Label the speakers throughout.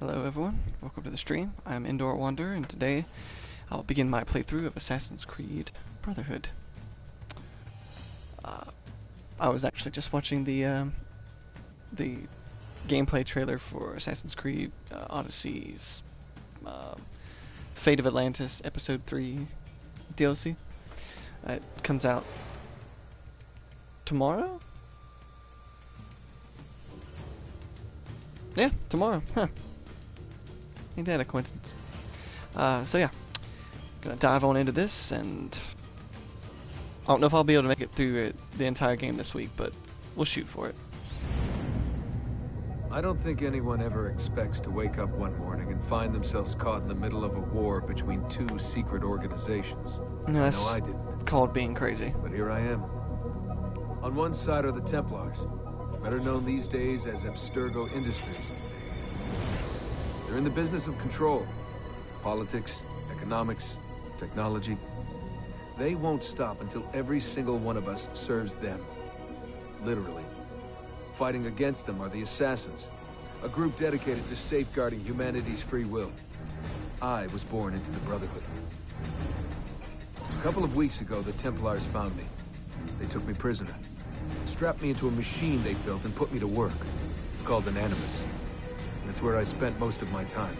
Speaker 1: Hello everyone, welcome to the stream. I'm Indoor Wanderer, and today I'll begin my playthrough of Assassin's Creed Brotherhood. I was actually just watching the gameplay trailer for Assassin's Creed Odyssey's Fate of Atlantis Episode 3 DLC. It comes out tomorrow? Yeah, tomorrow. Huh. Ain't that a coincidence? So yeah, gonna dive on into this, and I don't know if I'll be able to make it through the entire game this week, but we'll shoot for it.
Speaker 2: I don't think anyone ever expects to wake up one morning and find themselves caught in the middle of a war between two secret organizations.
Speaker 1: No, that's
Speaker 2: I didn't.
Speaker 1: called being crazy.
Speaker 2: But here I am. On one side are the Templars, better known these days as Abstergo Industries. They're in the business of control. Politics, economics, technology. They won't stop until every single one of us serves them. Literally. Fighting against them are the Assassins, a group dedicated to safeguarding humanity's free will. I was born into the Brotherhood. A couple of weeks ago, the Templars found me. They took me prisoner, strapped me into a machine they built and put me to work. It's called an Animus. That's where I spent most of my time.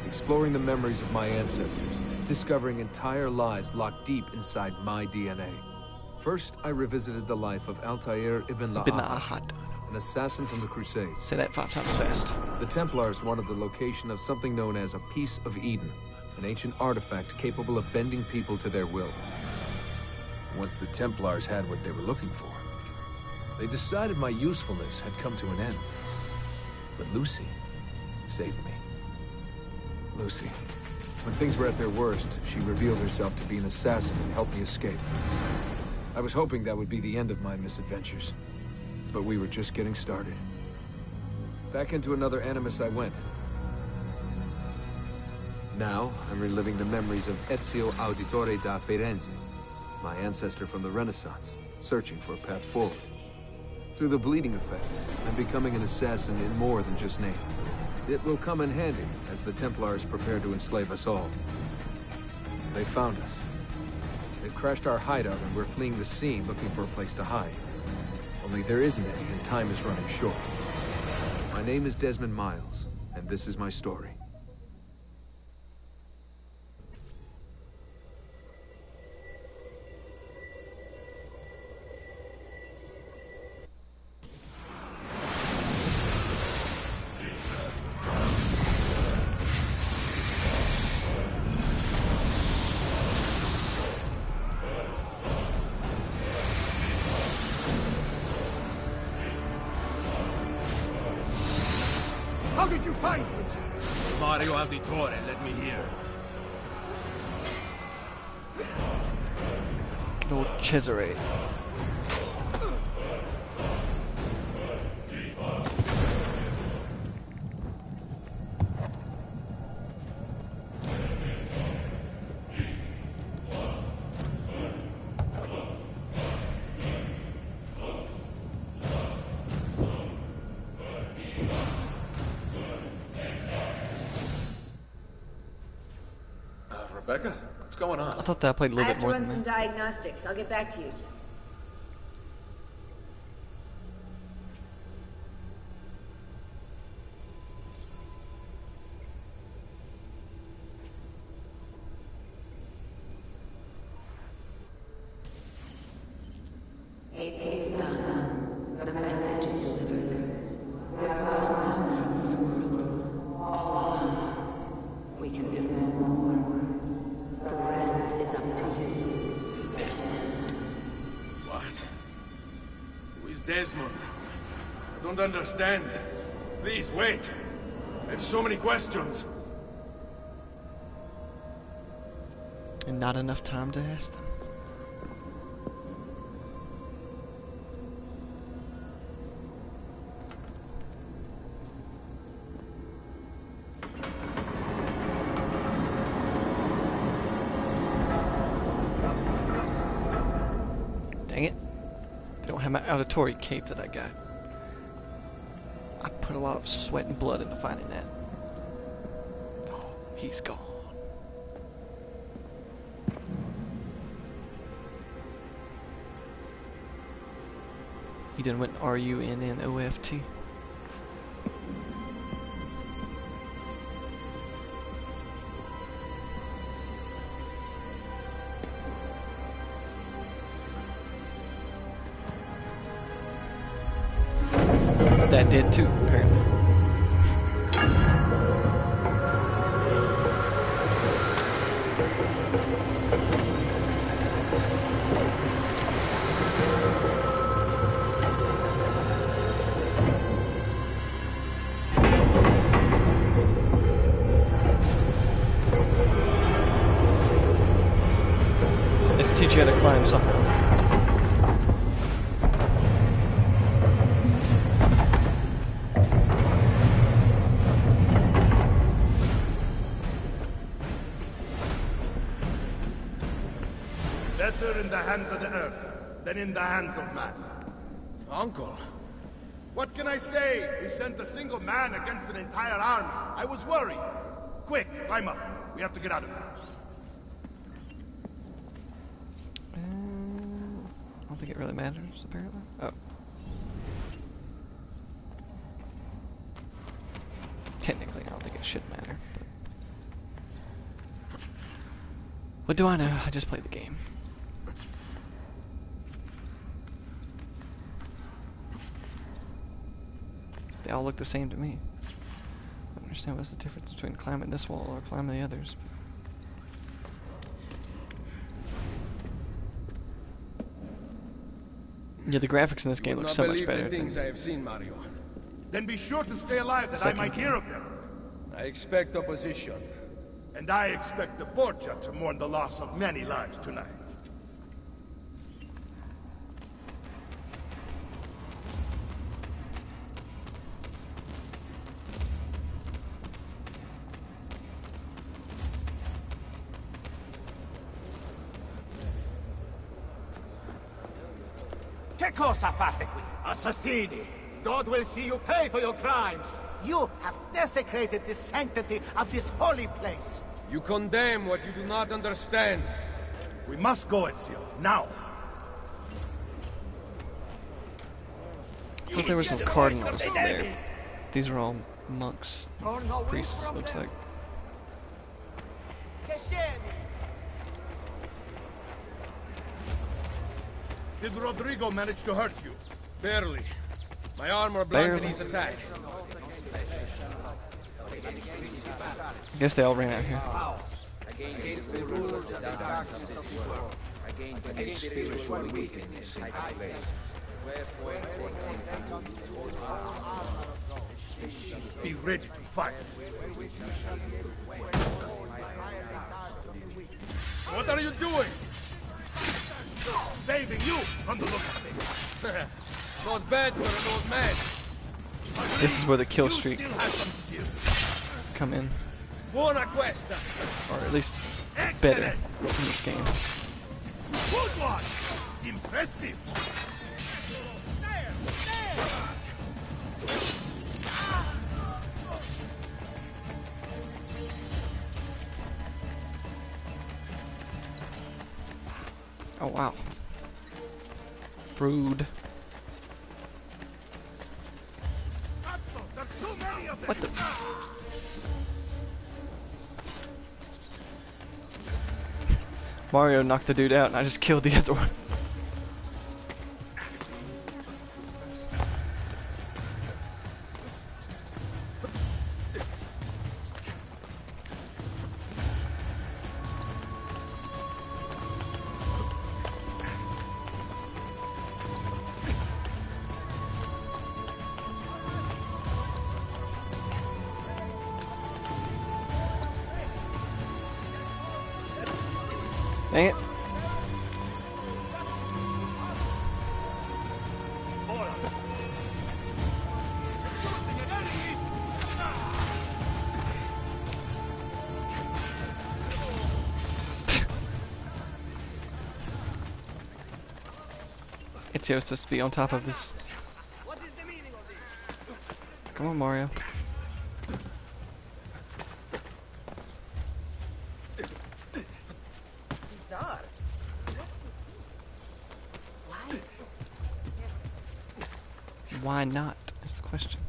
Speaker 2: Exploring the memories of my ancestors, discovering entire lives locked deep inside my DNA. First, I revisited the life of Altair ibn La'ahad, an assassin from the Crusades.
Speaker 1: Say that 5 times fast.
Speaker 2: The Templars wanted the location of something known as a Piece of Eden, an ancient artifact capable of bending people to their will. Once the Templars had what they were looking for, they decided my usefulness had come to an end. But Lucy saved me. Lucy. When things were at their worst, she revealed herself to be an assassin and helped me escape. I was hoping that would be the end of my misadventures, but we were just getting started. Back into another Animus I went. Now, I'm reliving the memories of Ezio Auditore da Firenze, my ancestor from the Renaissance, searching for a path forward. Through the bleeding effect, I'm becoming an assassin in more than just name. It will come in handy as the Templars prepare to enslave us all. They found us. They've crashed our hideout and we're fleeing the scene looking for a place to hide. Only there isn't any and time is running short. My name is Desmond Miles, and this is my story.
Speaker 3: How did you find me?
Speaker 4: Mario Auditore, let me hear.
Speaker 1: Good old Cesare.
Speaker 4: Rebecca, what's going on?
Speaker 1: I thought that played a
Speaker 5: I
Speaker 1: little
Speaker 5: have
Speaker 1: bit
Speaker 5: to
Speaker 1: more
Speaker 5: run
Speaker 1: than
Speaker 5: some
Speaker 1: that.
Speaker 5: diagnostics. I'll get back to you.
Speaker 6: It is done. The message is delivered. We are gone now from this world. All of us. We can do no more. The rest is up to you, Desmond.
Speaker 4: What? Who is Desmond? I don't understand. Please, wait. I have so many questions.
Speaker 1: And not enough time to ask them. Dang it. They don't have my auditory cape that I got. I put a lot of sweat and blood into finding that. He's gone. He done went RUNNOFT. That did too, apparently. Let's teach you how to climb somehow.
Speaker 3: Better in the hands of the earth than in the hands of man.
Speaker 4: Uncle.
Speaker 3: What can I say? We sent a single man against an entire army. I was worried. Quick, climb up. We have to get out of here.
Speaker 1: I don't think it really matters, apparently. Oh. Technically, I don't think it should matter. But what do I know? I just play the game. They all look the same to me. I don't understand what's the difference between climbing this wall or climbing the others. Yeah, the graphics in this game look so much better.
Speaker 4: The things I have seen, Mario.
Speaker 3: Then be sure to stay alive that I might hear of them.
Speaker 4: I expect opposition.
Speaker 3: And I expect the Borgia to mourn the loss of many lives tonight.
Speaker 5: Che cosa fate qui? Assassini! God will see you pay for your crimes! You have desecrated the sanctity of this holy place!
Speaker 4: You condemn what you do not understand.
Speaker 3: We must go, Ezio. Now!
Speaker 1: I thought there were some cardinals there. These are all monks. Priests, looks like.
Speaker 3: Did Rodrigo manage to hurt you?
Speaker 4: Barely. My armor blunted his attack.
Speaker 1: I guess they all ran out here.
Speaker 7: Against the rules of the darkness of this world, against spiritual weakness in high places.
Speaker 3: Be ready to fight.
Speaker 4: What are you doing?
Speaker 3: Saving you from the look of things.
Speaker 4: Not bad for an old man.
Speaker 1: This is where the kill streak
Speaker 3: You still have some skills.
Speaker 1: come in,
Speaker 4: Buona questa.
Speaker 1: or at least better in this game.
Speaker 3: Good one! Impressive!
Speaker 1: Oh wow. Brood.
Speaker 3: There's too many of them!
Speaker 1: What the? Mario knocked the dude out and I just killed the other one. Dang it. Ezio's supposed to be on top of this. Come on, Mario. why not, is the question.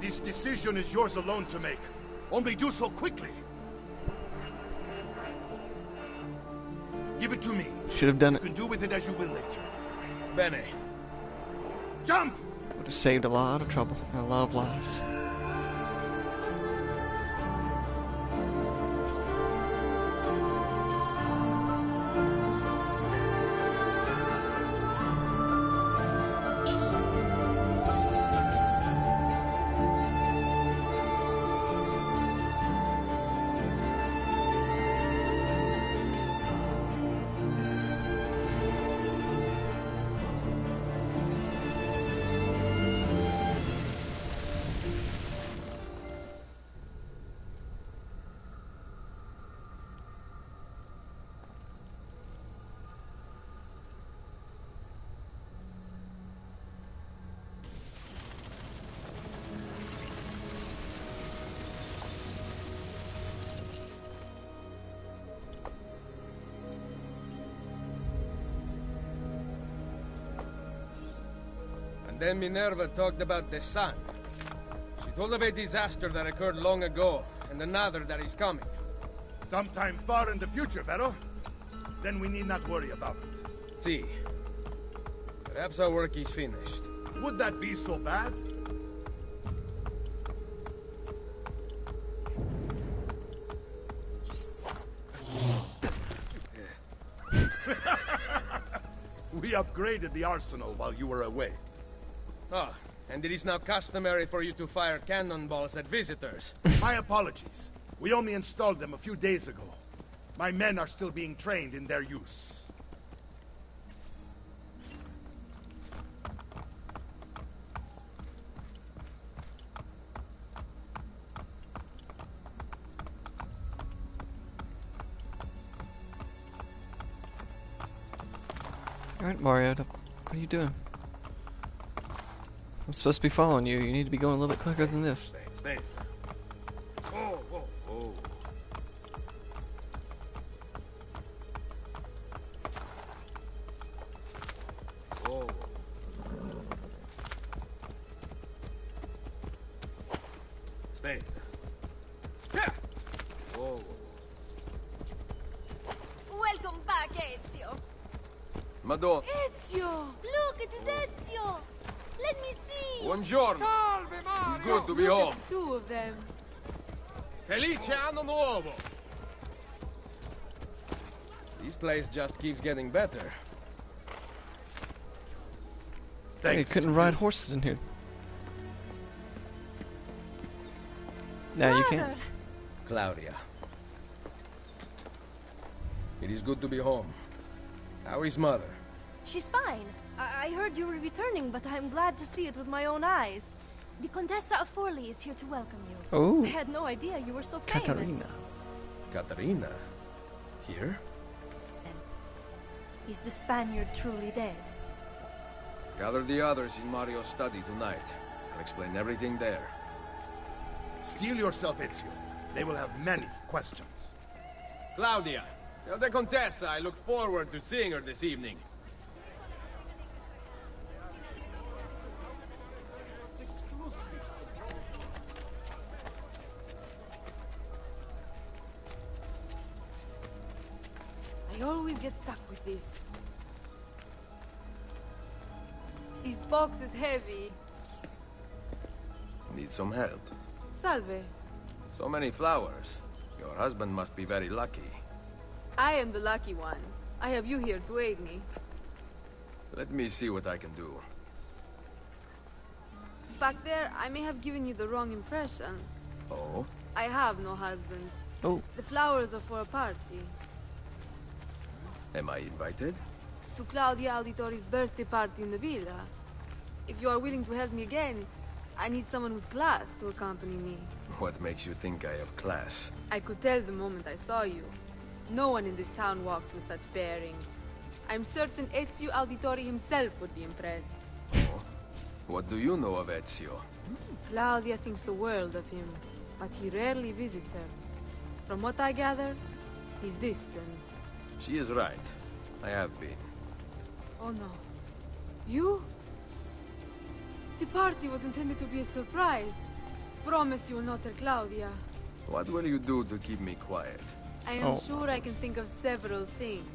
Speaker 3: This decision is yours alone to make. Only do so quickly. Give it to me.
Speaker 1: Should have done
Speaker 3: You
Speaker 1: it.
Speaker 3: can do with it as you will later.
Speaker 4: Bene.
Speaker 3: Jump!
Speaker 1: Would have saved a lot of trouble and a lot of lives.
Speaker 4: Then Minerva talked about the sun. She told of a disaster that occurred long ago, and another that is coming.
Speaker 3: Sometime far in the future, Vero. Then we need not worry about it.
Speaker 4: See. Perhaps our work is finished.
Speaker 3: Would that be so bad? We upgraded the arsenal while you were away.
Speaker 4: Ah, and it is now customary for you to fire cannonballs at visitors.
Speaker 3: My apologies. We only installed them a few days ago. My men are still being trained in their use.
Speaker 1: Alright, Mario, what are you doing? I'm supposed to be following you. You need to be going a little bit quicker than this.
Speaker 4: Spain. Oh, oh, oh. Oh. Spain. Oh.
Speaker 8: Welcome back, Ezio.
Speaker 4: Madò.
Speaker 8: Ezio! Look, it is Ezio! Let me see!
Speaker 4: Buongiorno. It's good to be home.
Speaker 8: Two of them.
Speaker 4: Felice Anno Nuovo. This place just keeps getting better.
Speaker 1: Hey, you
Speaker 3: Thanks.
Speaker 1: couldn't ride horses in here. Now you can.
Speaker 4: Claudia. It is good to be home. How is mother?
Speaker 9: She's fine. I heard you were returning, but I'm glad to see it with my own eyes. The Contessa of Forlì is here to welcome you.
Speaker 1: Oh,
Speaker 9: I had no idea you were so famous.
Speaker 1: Katarina.
Speaker 4: Katarina? Here?
Speaker 9: Is the Spaniard truly dead?
Speaker 4: Gather the others in Mario's study tonight. I'll explain everything there.
Speaker 3: Steel yourself, Ezio. They will have many questions.
Speaker 4: Claudia, tell the Contessa I look forward to seeing her this evening.
Speaker 8: I always get stuck with this. This box is heavy.
Speaker 4: Need some help?
Speaker 8: Salve.
Speaker 4: So many flowers. Your husband must be very lucky.
Speaker 8: I am the lucky one. I have you here to aid me.
Speaker 4: Let me see what I can do.
Speaker 8: Back there, I may have given you the wrong impression.
Speaker 4: Oh?
Speaker 8: I have no husband.
Speaker 1: Oh,
Speaker 8: The flowers are for a party.
Speaker 2: Am I invited?
Speaker 10: To Claudia Auditori's birthday party in the villa. If you are willing to help me again, I need someone with class to accompany me.
Speaker 2: What makes you think I have class?
Speaker 10: I could tell the moment I saw you. No one in this town walks with such bearing. I'm certain Ezio Auditori himself would be impressed.
Speaker 2: Oh? What do you know of Ezio?
Speaker 10: Claudia thinks the world of him, but he rarely visits her. From what I gather, he's distant.
Speaker 2: She is right. I have been.
Speaker 10: Oh no. You? The party was intended to be a surprise. Promise you will not tell Claudia.
Speaker 2: What will you do to keep me quiet?
Speaker 10: I am sure I can think of several things.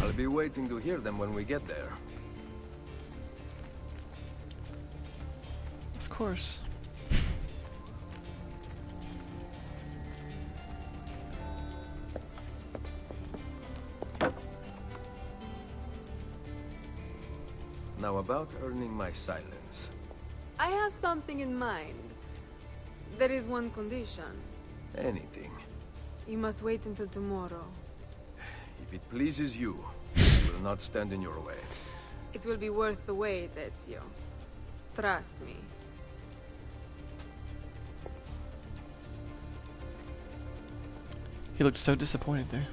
Speaker 2: I'll be waiting to hear them when we get there.
Speaker 1: Of course.
Speaker 2: Now about earning my silence.
Speaker 10: I have something in mind. There is one condition.
Speaker 2: Anything.
Speaker 10: You must wait until tomorrow.
Speaker 2: If it pleases you, I will not stand in your way.
Speaker 10: It will be worth the wait, Ezio. Trust me.
Speaker 1: He looked so disappointed there.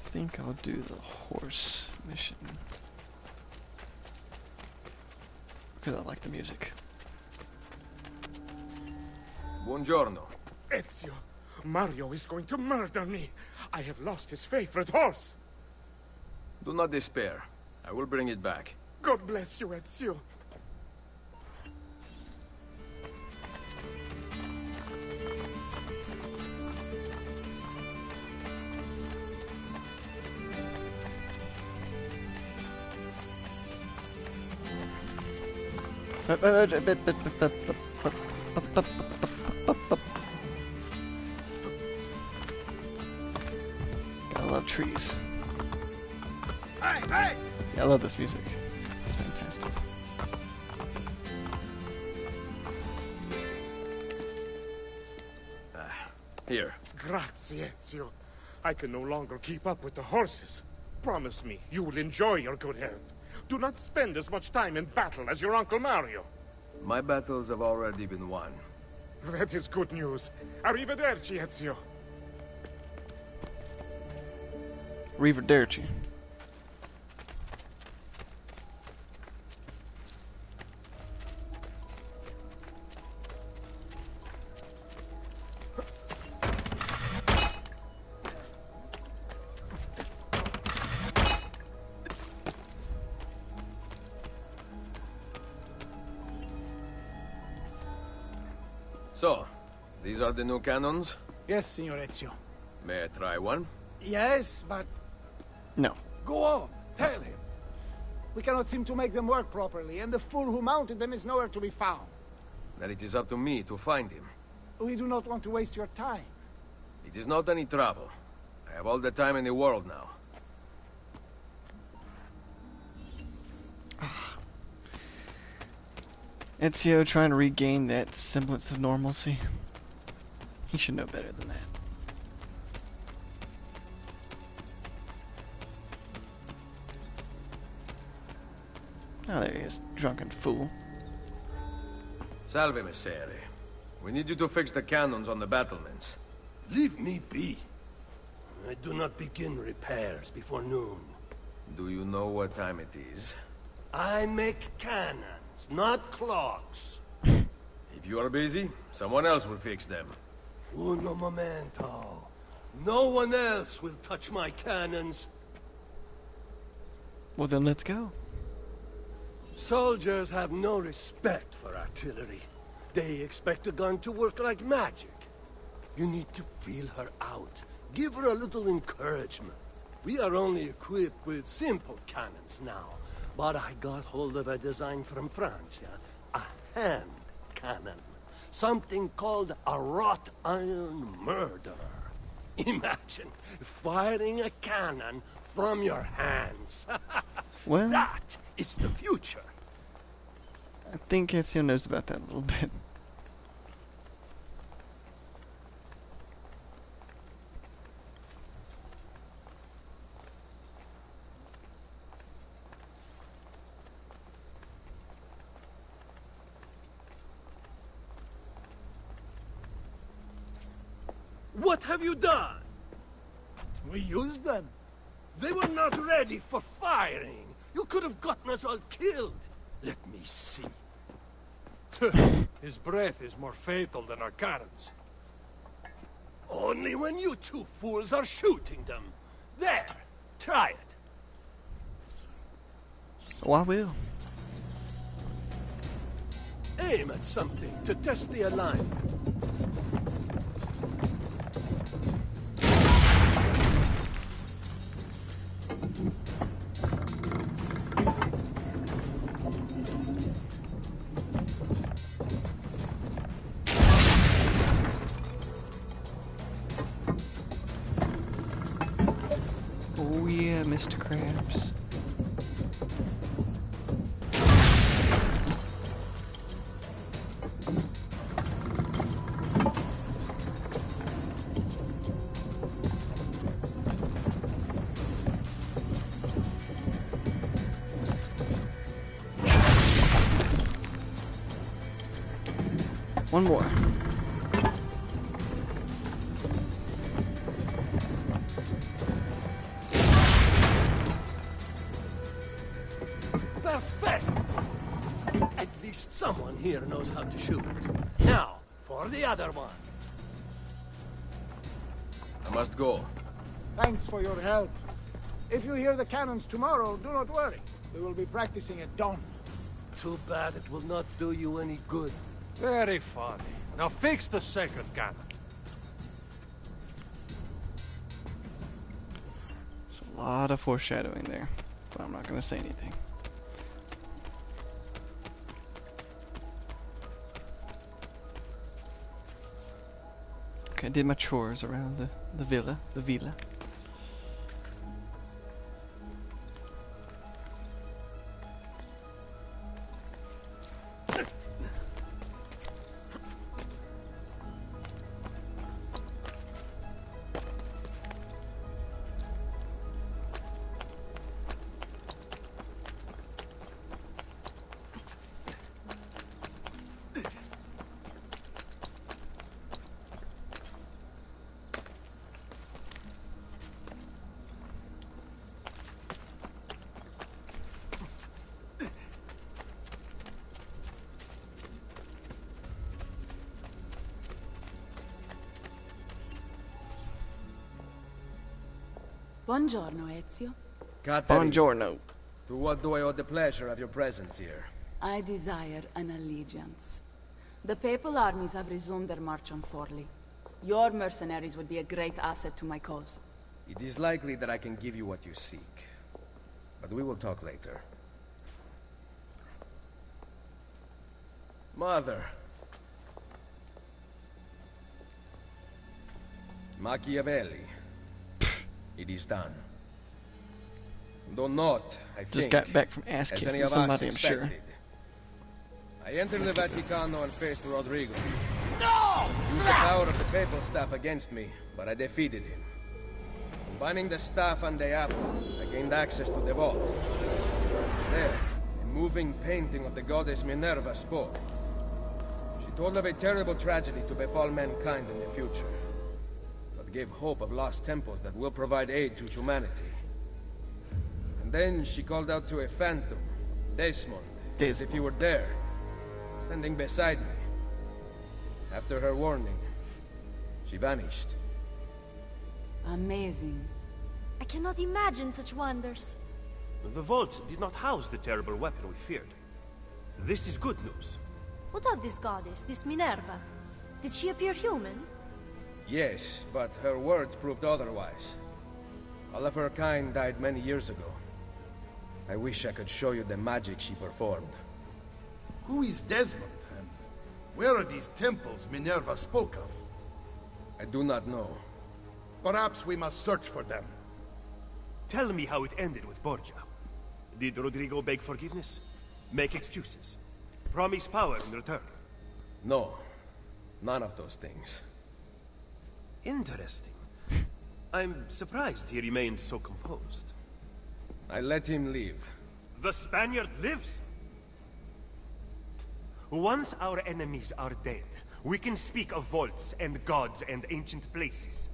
Speaker 1: I think I'll do the horse mission. Because I like the music.
Speaker 2: Buongiorno.
Speaker 3: Ezio, Mario is going to murder me. I have lost his favorite horse.
Speaker 2: Do not despair. I will bring it back.
Speaker 3: God bless you, Ezio.
Speaker 1: Gotta love trees.
Speaker 3: Hey, hey!
Speaker 1: Yeah, I love this music. It's fantastic.
Speaker 2: Here.
Speaker 3: Grazie, Ezio. I can no longer keep up with the horses. Promise me you will enjoy your good health. Do not spend as much time in battle as your Uncle Mario.
Speaker 2: My battles have already been won.
Speaker 3: That is good news. Arrivederci, Ezio.
Speaker 1: Arrivederci.
Speaker 2: So, these are the new cannons?
Speaker 5: Yes, Signor Ezio.
Speaker 2: May I try one?
Speaker 5: Yes, but...
Speaker 1: No.
Speaker 5: Go on, tell him. We cannot seem to make them work properly, and the fool who mounted them is nowhere to be found.
Speaker 2: Then it is up to me to find him.
Speaker 5: We do not want to waste your time.
Speaker 2: It is not any trouble. I have all the time in the world now.
Speaker 1: Ezio trying to regain that semblance of normalcy. He should know better than that. Oh, there he is, drunken fool.
Speaker 2: Salve, Messere. We need you to fix the cannons on the battlements.
Speaker 11: Leave me be. I do not begin repairs before noon.
Speaker 2: Do you know what time it is?
Speaker 11: I make cannons, not clocks.
Speaker 2: If you are busy, someone else will fix them.
Speaker 11: Uno momento. No one else will touch my cannons.
Speaker 1: Well, then let's go.
Speaker 11: Soldiers have no respect for artillery. They expect a gun to work like magic. You need to feel her out. Give her a little encouragement. We are only equipped with simple cannons now, but I got hold of a design from France, a hand cannon. Something called a wrought iron murderer. Imagine firing a cannon from your hands.
Speaker 1: Well,
Speaker 11: That is the future.
Speaker 1: I think Ezio knows about that a little bit.
Speaker 11: What have you done?
Speaker 5: We used them.
Speaker 11: They were not ready for firing. You could have gotten us all killed. Let me see.
Speaker 12: His breath is more fatal than our cannons.
Speaker 11: Only when you two fools are shooting them. There, try it.
Speaker 1: Oh, I will.
Speaker 11: Aim at something to test the alignment.
Speaker 1: Oh yeah, Mr. Krabs. One more.
Speaker 11: Perfect! At least someone here knows how to shoot. Now, for the other one.
Speaker 2: I must go.
Speaker 5: Thanks for your help. If you hear the cannons tomorrow, do not worry. We will be practicing at dawn.
Speaker 11: Too bad it will not do you any good.
Speaker 12: Very funny. Now fix the second cannon.
Speaker 1: There's a lot of foreshadowing there, but I'm not going to say anything. Okay, I did my chores around the villa.
Speaker 6: Buongiorno, Ezio.
Speaker 1: Buongiorno.
Speaker 7: To what do I owe the pleasure of your presence here?
Speaker 6: I desire an allegiance. The Papal armies have resumed their march on Forli. Your mercenaries would be a great asset to my cause.
Speaker 7: It is likely that I can give you what you seek. But we will talk later. Mother. Machiavelli. It is done. Though not, I think,
Speaker 1: Just got back from ass
Speaker 7: as any
Speaker 1: kissing
Speaker 7: of us
Speaker 1: somebody, I'm sure.
Speaker 7: expected. I entered the Vaticano and faced Rodrigo.
Speaker 5: No!
Speaker 7: He used the power of the papal staff against me, but I defeated him. Combining the staff and the apple, I gained access to the vault. There, a moving painting of the goddess Minerva spoke. She told of a terrible tragedy to befall mankind in the future, but gave hope of lost temples that will provide aid to humanity. And then she called out to a phantom, Desmond, as if he were there, standing beside me. After her warning, she vanished.
Speaker 6: Amazing.
Speaker 9: I cannot imagine such wonders.
Speaker 13: The vault did not house the terrible weapon we feared. This is good news.
Speaker 9: What of this goddess, this Minerva? Did she appear human?
Speaker 7: Yes, but her words proved otherwise. All of her kind died many years ago. I wish I could show you the magic she performed.
Speaker 14: Who is Desmond, and where are these temples Minerva spoke of?
Speaker 7: I do not know.
Speaker 14: Perhaps we must search for them.
Speaker 13: Tell me how it ended with Borgia. Did Rodrigo beg forgiveness? Make excuses? Promise power in return?
Speaker 7: No. None of those things.
Speaker 13: Interesting. I'm surprised he remained so composed.
Speaker 7: I let him leave.
Speaker 13: The Spaniard lives! Once our enemies are dead, we can speak of vaults and gods and ancient places.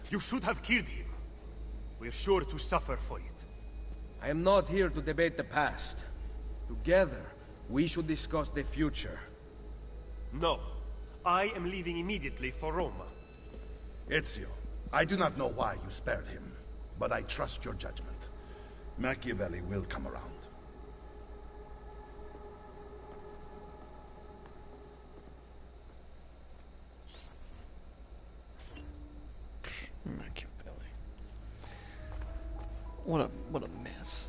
Speaker 13: You should have killed him. We're sure to suffer for it.
Speaker 7: I am not here to debate the past. Together, we should discuss the future.
Speaker 13: No. I am leaving immediately for Roma.
Speaker 14: Ezio, I do not know why you spared him, but I trust your judgment. Machiavelli will come around.
Speaker 1: Machiavelli. What a mess.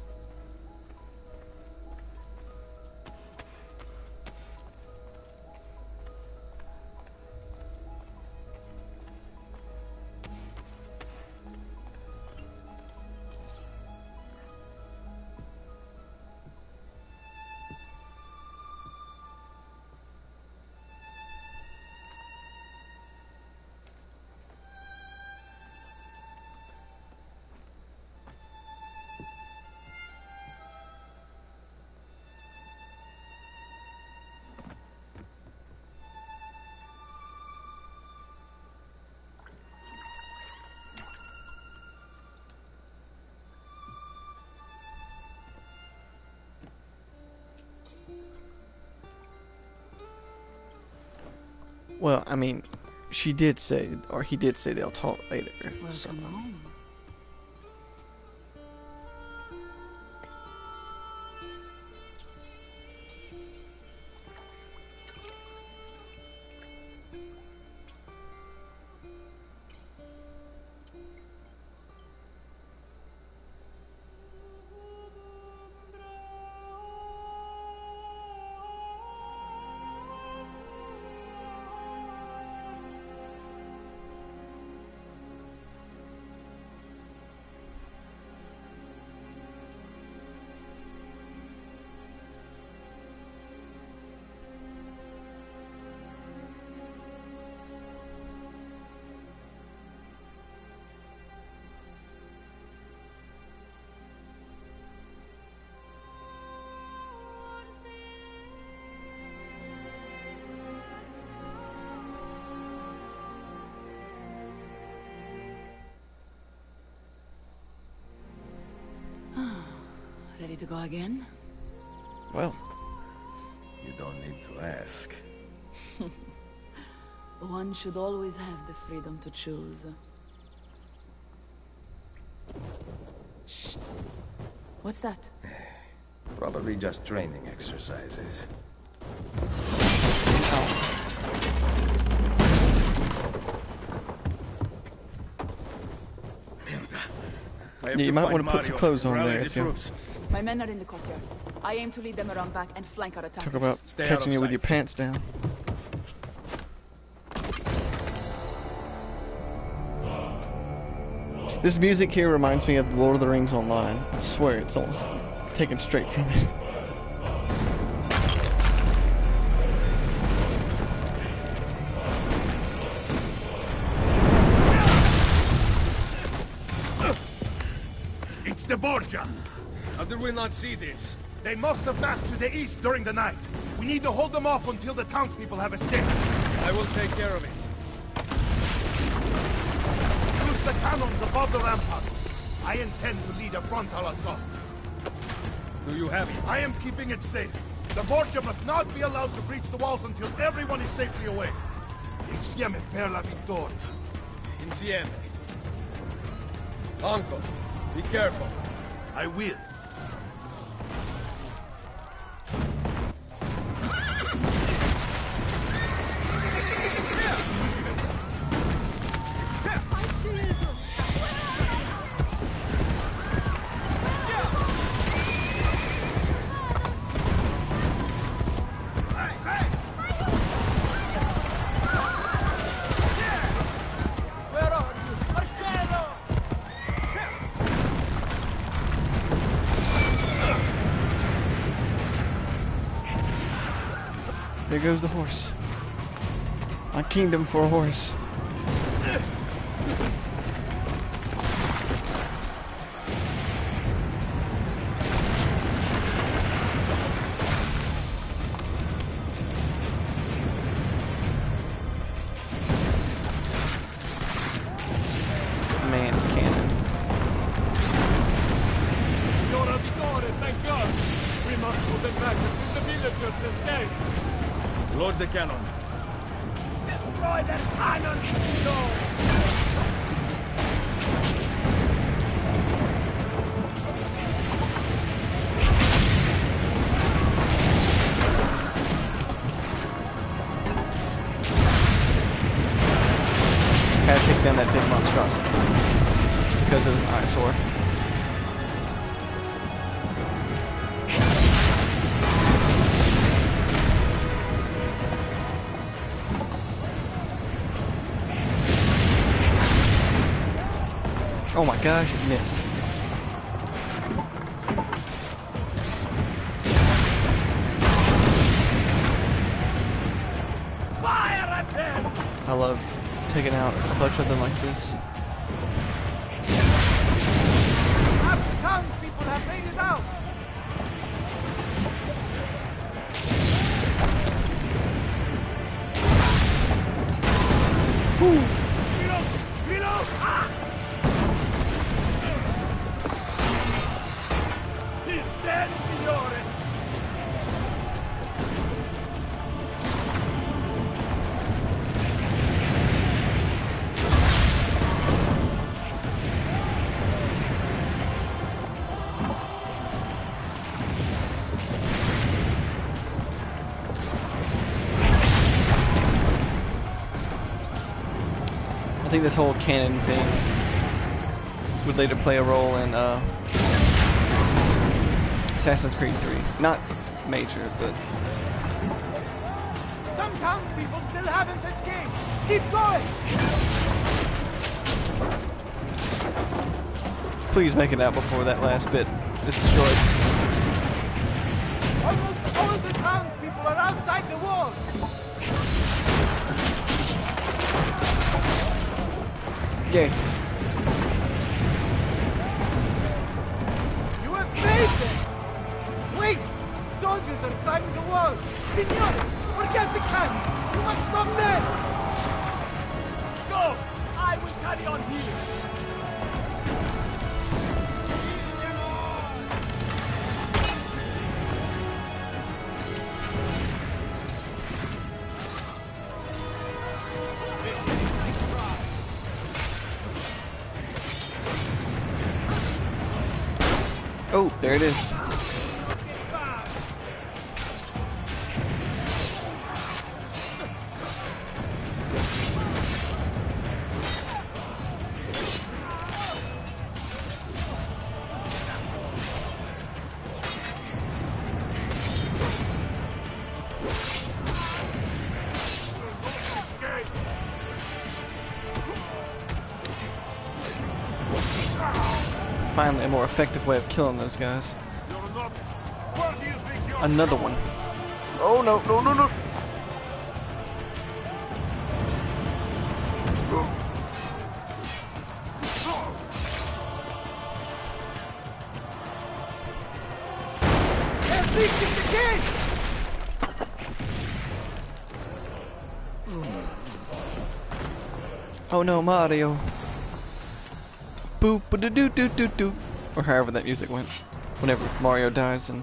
Speaker 1: Well, I mean, she did say, or he did say they'll talk later.
Speaker 6: Welcome home. Ready to go again?
Speaker 1: Well,
Speaker 7: You don't need to ask.
Speaker 6: One should always have the freedom to choose. Shh. What's that?
Speaker 7: Probably just training exercises.
Speaker 1: yeah, you might want to put some clothes on there, too.
Speaker 6: My men are in the courtyard. I aim to lead them around back and flank our attackers.
Speaker 1: Talk about catching you with your pants down. This music here reminds me of the Lord of the Rings Online. I swear it's almost taken straight from it.
Speaker 14: It's the Borgia!
Speaker 7: How did we not see this?
Speaker 14: They must have passed to the east during the night. We need to hold them off until the townspeople have escaped.
Speaker 7: I will take care of it.
Speaker 14: Use the cannons above the rampart. I intend to lead a frontal assault.
Speaker 7: Do you have it?
Speaker 14: I am keeping it safe. The Borgia must not be allowed to breach the walls until everyone is safely away. Insieme per la vittoria.
Speaker 7: Insieme. Uncle, be careful.
Speaker 14: I will.
Speaker 1: There goes the horse. My kingdom for a horse. Man cannon.
Speaker 4: Signora Vittoria, thank God! We must pull them back before the villagers escape!
Speaker 15: Load the cannon.
Speaker 5: Destroy their cannons, Tito!
Speaker 1: Gotta take down that big monstrosity. Because it was an eyesore. Oh my gosh, it missed.
Speaker 5: Fire at them!
Speaker 1: I love taking out something like this.
Speaker 5: Half the townspeople have made it out! Reload! Reload! Ah! He's dead, signore!
Speaker 1: I think this whole cannon thing would later play a role in Assassin's Creed 3. Not major, but
Speaker 5: Some townspeople still haven't escaped! Keep going!
Speaker 1: please make it out before that last bit is destroyed.
Speaker 5: Almost all the townspeople are outside the walls!
Speaker 1: Yay.
Speaker 5: You have saved them! Wait! Soldiers are climbing the walls! Signore, forget the cannon! You must stop them! Go! I will carry on healing!
Speaker 1: Oh, there it is. Finally, a more effective way of killing those guys. Another one. Oh no, no, no, no!
Speaker 5: They're breaching the gate!
Speaker 1: Oh no, Mario. Boop, ba doo doo doo doo doo. Or however that music went. Whenever Mario dies in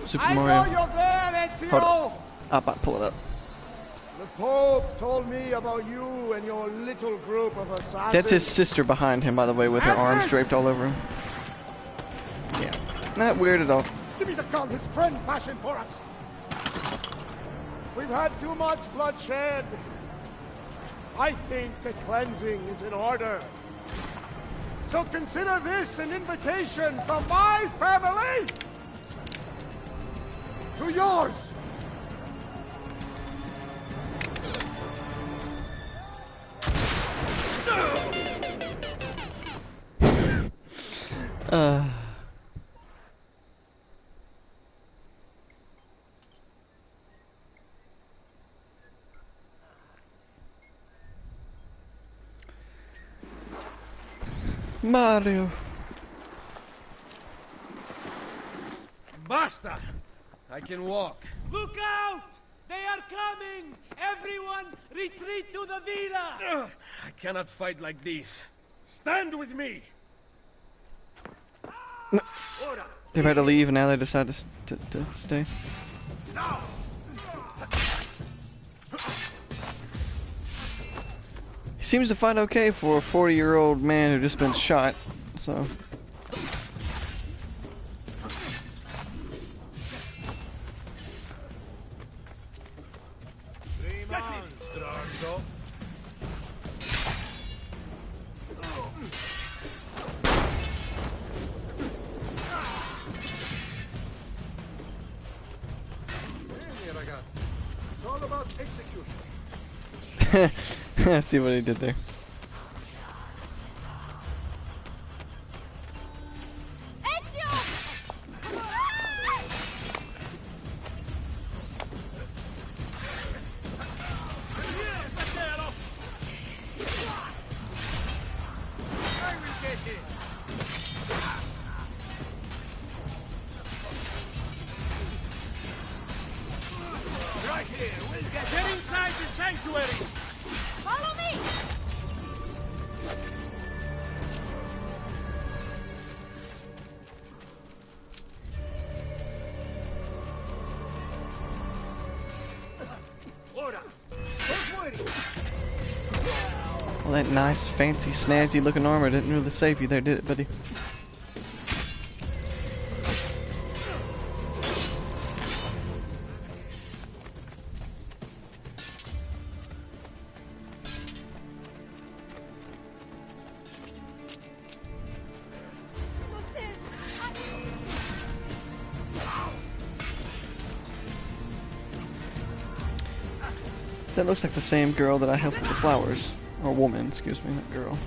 Speaker 1: Super Mario.
Speaker 14: I know you're there, Ezio!
Speaker 1: Hold on. I'm about to pull it up.
Speaker 14: The Pope told me about you and your little group of assassins.
Speaker 1: That's his sister behind him, by the way, with her arms draped all over him. Yeah. Not weird at all.
Speaker 14: Give me the gun his friend fashioned for us. We've had too much bloodshed. I think a cleansing is in order. So consider this an invitation from my family to yours.
Speaker 1: Mario.
Speaker 7: Basta! I can walk.
Speaker 16: Look out! They are coming! Everyone, retreat to the villa!
Speaker 7: I cannot fight like this. Stand with me!
Speaker 1: They about to leave and now they decide to stay. He seems to fight okay for a 40-year-old man who just been shot, so...
Speaker 14: It's all about execution.
Speaker 1: See what he did there.
Speaker 16: Right here, we'll get inside the sanctuary! Follow me!
Speaker 1: Well, that nice, fancy, snazzy looking armor didn't really save you there, did it, buddy? That looks like the same girl that I helped with the flowers. Or woman, excuse me, not girl.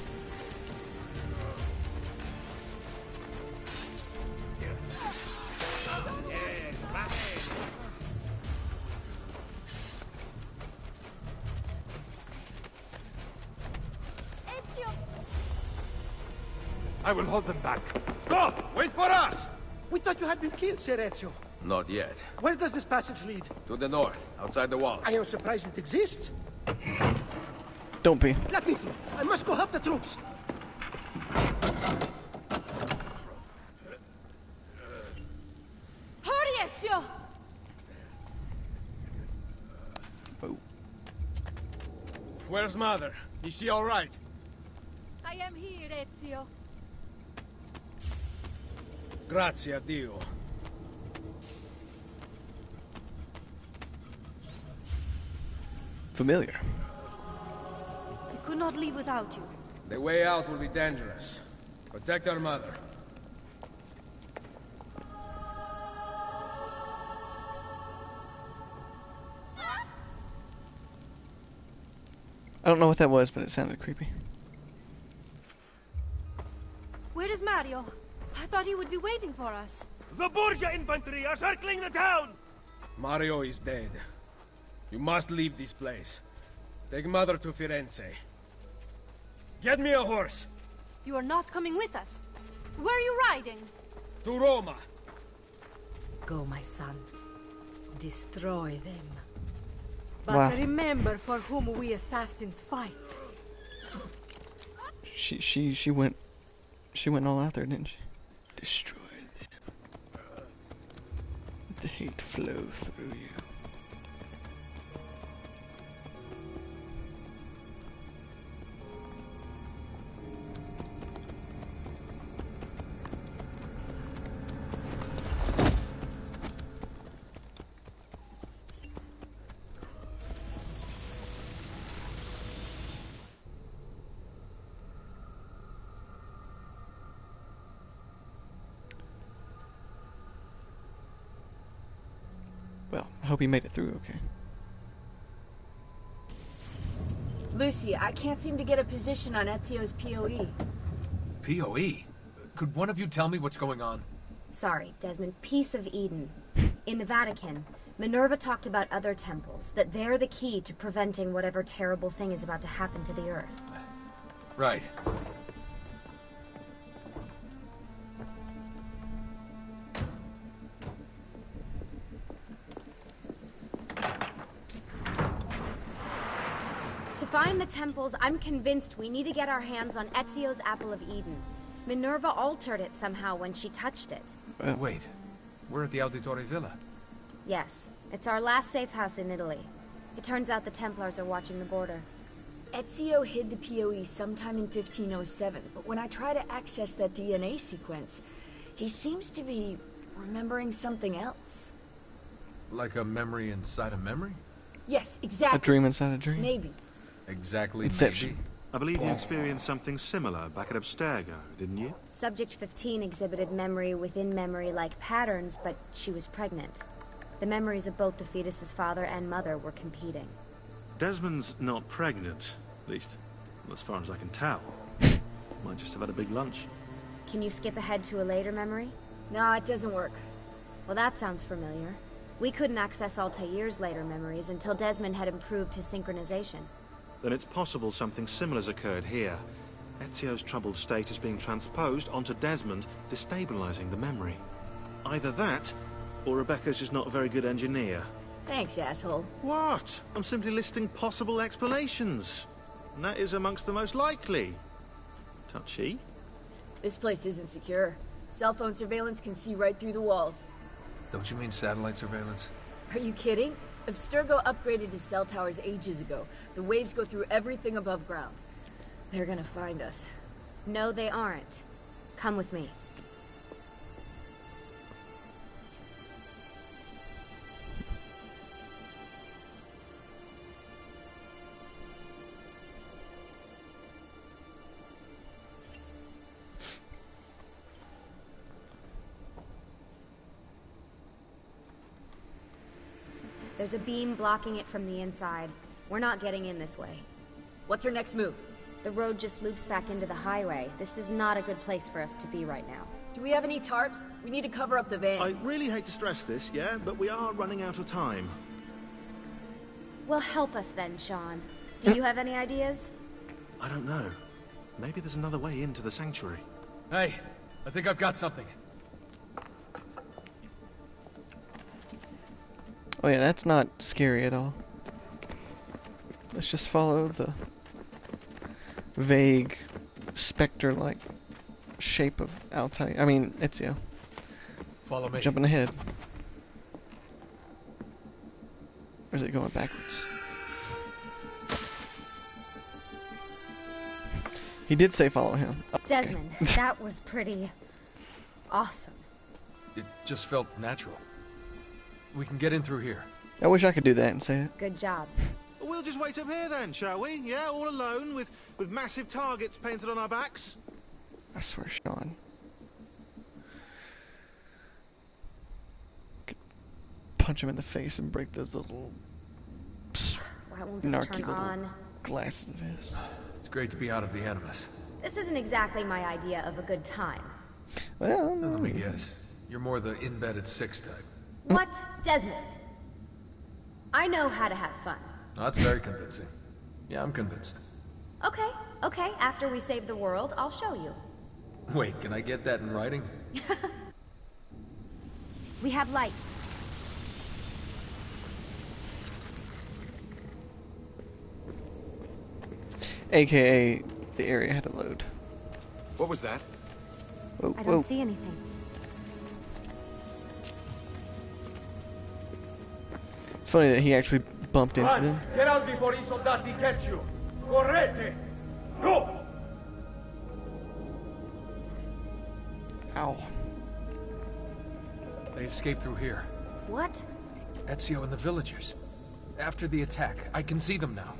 Speaker 12: I will hold them back.
Speaker 7: Stop! Wait for us!
Speaker 14: We thought you had been killed, Sir Ezio.
Speaker 7: Not yet.
Speaker 14: Where does this passage lead?
Speaker 7: To the north, outside the walls.
Speaker 14: I am surprised it exists.
Speaker 1: Don't be.
Speaker 14: Let me through. I must go help the troops.
Speaker 9: Hurry, Ezio!
Speaker 1: Oh.
Speaker 7: Where's Mother? Is she all right?
Speaker 10: I am here, Ezio.
Speaker 7: Grazie a Dio.
Speaker 1: Familiar.
Speaker 9: We could not leave without you.
Speaker 7: The way out will be dangerous. Protect our mother.
Speaker 1: I don't know what that was, but it sounded creepy.
Speaker 9: Where is Mario? I thought he would be waiting for us.
Speaker 13: The Borgia infantry are circling the town!
Speaker 7: Mario is dead. You must leave this place. Take Mother to Firenze. Get me a horse!
Speaker 9: You are not coming with us. Where are you riding?
Speaker 7: To Roma!
Speaker 10: Go, my son. Destroy them. But
Speaker 1: Wow.
Speaker 10: remember for whom we assassins fight.
Speaker 1: She went all out there, didn't she? Destroy them. Let the hate flow through you. Well, I hope he made it through okay.
Speaker 17: Lucy, I can't seem to get a position on Ezio's POE.
Speaker 2: POE? Could one of you tell me what's going on?
Speaker 17: Sorry, Desmond. Piece of Eden. In the Vatican, Minerva talked about other temples, that they're the key to preventing whatever terrible thing is about to happen to the Earth.
Speaker 2: Right.
Speaker 17: find the temples, I'm convinced we need to get our hands on Ezio's Apple of Eden. Minerva altered it somehow when she touched it.
Speaker 2: Wait, we're at the Auditore Villa.
Speaker 17: Yes, it's our last safe house in Italy. It turns out the Templars are watching the border.
Speaker 18: Ezio hid the PoE sometime in 1507, but when I try to access that DNA sequence, he seems to be remembering something else.
Speaker 2: Like a memory inside a memory?
Speaker 18: Yes, exactly.
Speaker 1: A dream inside a dream?
Speaker 18: Maybe.
Speaker 2: Exactly,
Speaker 1: Inception.
Speaker 2: maybe.
Speaker 19: I believe you experienced something similar back at Abstergo, didn't you?
Speaker 17: Subject 15 exhibited memory within memory-like patterns, but she was pregnant. The memories of both the fetus's father and mother were competing.
Speaker 19: Desmond's not pregnant, at least as far as I can tell. Might just have had a big lunch.
Speaker 17: Can you skip ahead to a later memory?
Speaker 18: No, it doesn't work.
Speaker 17: Well, that sounds familiar. We couldn't access Altair's later memories until Desmond had improved his synchronization.
Speaker 19: Then it's possible something similar's occurred here. Ezio's troubled state is being transposed onto Desmond, destabilizing the memory. Either that, or Rebecca's just not a very good engineer.
Speaker 18: Thanks, asshole.
Speaker 19: What? I'm simply listing possible explanations. And that is amongst the most likely. Touchy?
Speaker 18: This place isn't secure. Cell phone surveillance can see right through the walls.
Speaker 2: Don't you mean satellite surveillance?
Speaker 18: Are you kidding? Abstergo upgraded to cell towers ages ago. The waves go through everything above ground. They're gonna find us.
Speaker 17: No, they aren't. Come with me. There's a beam blocking it from the inside. We're not getting in this way.
Speaker 18: What's our next move?
Speaker 17: The road just loops back into the highway. This is not a good place for us to be right now.
Speaker 18: Do we have any tarps? We need to cover up the van.
Speaker 19: I really hate to stress this, yeah, but we are running out of time.
Speaker 17: Well, help us then, Sean. Do you have any ideas?
Speaker 19: I don't know. Maybe there's another way into the sanctuary.
Speaker 2: Hey, I think I've got something.
Speaker 1: Oh yeah, that's not scary at all. Let's just follow the vague, specter-like shape of Altair. I mean, Ezio.
Speaker 2: Follow me.
Speaker 1: Jumping ahead. Or is it going backwards? He did say follow him. Okay.
Speaker 17: Desmond, that was pretty awesome.
Speaker 2: It just felt natural. We can get in through here.
Speaker 1: I wish I could do that and say it.
Speaker 17: Good job.
Speaker 19: We'll just wait up here then, shall we? Yeah, all alone, with massive targets painted on our backs?
Speaker 1: I swear, Sean. Could punch him in the face and break those little
Speaker 17: Why won't this turn on?
Speaker 1: Glasses of his.
Speaker 2: It's great to be out of the Animus.
Speaker 17: This isn't exactly my idea of a good time.
Speaker 1: Well,
Speaker 2: let me guess. You're more the in-bed at 6 type.
Speaker 17: What? Desmond? I know how to have fun.
Speaker 2: Oh, that's very convincing. Yeah, I'm convinced.
Speaker 17: Okay, okay. After we save the world, I'll show you.
Speaker 2: Wait, can I get that in writing?
Speaker 17: We have light.
Speaker 1: AKA, the area had to load.
Speaker 2: What was that?
Speaker 1: Whoa,
Speaker 17: I don't see anything.
Speaker 1: It's funny that he actually bumped into them.
Speaker 16: Get out before I soldati catch you! Correte! Go!
Speaker 1: Ow.
Speaker 2: They escaped through here.
Speaker 17: What?
Speaker 2: Ezio and the villagers. After the attack, I can see them now.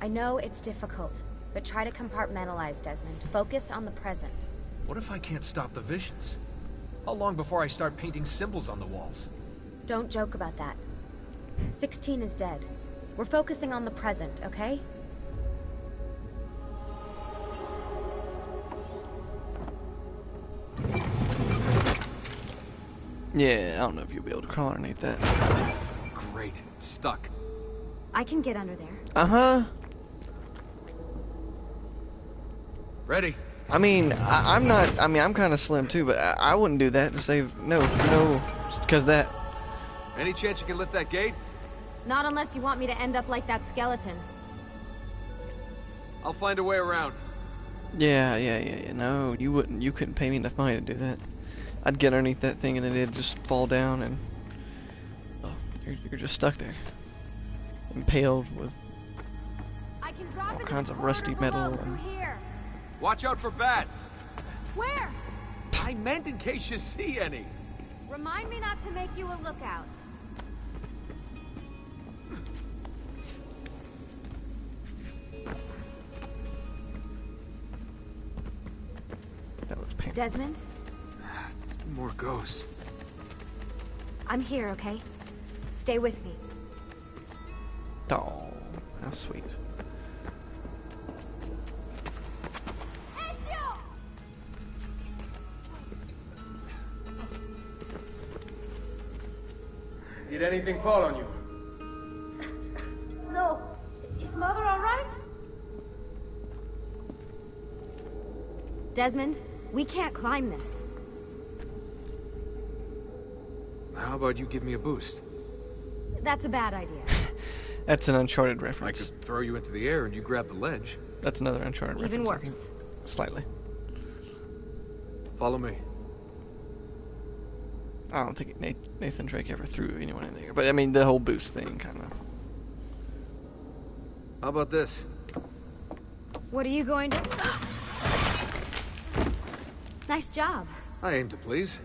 Speaker 17: I know it's difficult, but try to compartmentalize, Desmond. Focus on the present.
Speaker 2: What if I can't stop the visions? How long before I start painting symbols on the walls?
Speaker 17: Don't joke about that. 16 is dead. We're focusing on the present, okay?
Speaker 1: Yeah, I don't know if you'll be able to crawl underneath that.
Speaker 2: Great, it's stuck.
Speaker 17: I can get under there.
Speaker 1: Uh-huh.
Speaker 2: Ready?
Speaker 1: I mean, I'm kind of slim too, but I wouldn't do that to save, no, just because of that.
Speaker 2: Any chance you can lift that gate?
Speaker 17: Not unless you want me to end up like that skeleton.
Speaker 2: I'll find a way around.
Speaker 1: Yeah. No, you wouldn't. You couldn't pay me enough money to do that. I'd get underneath that thing and then it'd just fall down and... Oh, you're just stuck there. Impaled with all kinds of rusty metal and...
Speaker 2: Watch out for bats!
Speaker 9: Where?
Speaker 2: I meant in case you see any.
Speaker 9: Remind me not to make you a lookout.
Speaker 1: That looks painful.
Speaker 17: Desmond?
Speaker 2: More ghosts.
Speaker 17: I'm here, okay? Stay with me.
Speaker 1: Oh, how sweet.
Speaker 7: Did anything fall on you?
Speaker 9: No. Is Mother all right?
Speaker 17: Desmond, we can't climb this.
Speaker 2: How about you give me a boost?
Speaker 17: That's a bad idea.
Speaker 1: That's an Uncharted
Speaker 2: I
Speaker 1: reference.
Speaker 2: could throw you into the air and you grab the ledge.
Speaker 1: That's another Uncharted reference.
Speaker 17: Even worse.
Speaker 1: Slightly.
Speaker 2: Follow me.
Speaker 1: I don't think Nathan Drake ever threw anyone in there, but I mean the whole boost thing, kind of.
Speaker 2: How about this?
Speaker 17: What are you going to... Nice job.
Speaker 2: I aim to please.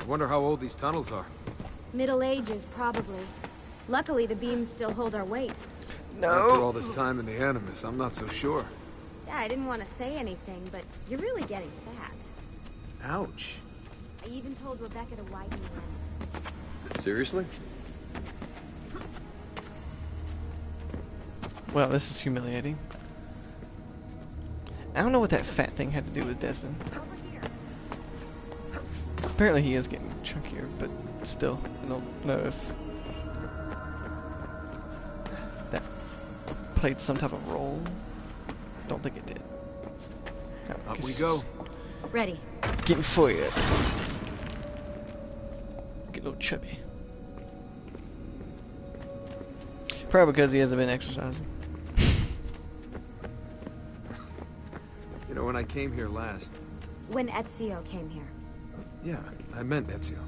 Speaker 2: I wonder how old these tunnels are.
Speaker 17: Middle Ages, probably. Luckily, the beams still hold our weight.
Speaker 1: No.
Speaker 2: After all this time in the Animus, I'm not so sure.
Speaker 17: Yeah, I didn't want to say anything, but you're really getting fat.
Speaker 2: Ouch.
Speaker 17: I even told Rebecca to widen the lens.
Speaker 2: Seriously?
Speaker 1: Well, this is humiliating. I don't know what that fat thing had to do with Desmond. Apparently he is getting chunkier, but still, I don't know if that played some type of role. Don't think it did. No,
Speaker 2: Up we go.
Speaker 17: Ready.
Speaker 1: Getting forward. Get a little chubby. Probably because he hasn't been exercising.
Speaker 2: You know, when I came here last...
Speaker 17: When Ezio came here.
Speaker 2: Yeah, I meant Ezio.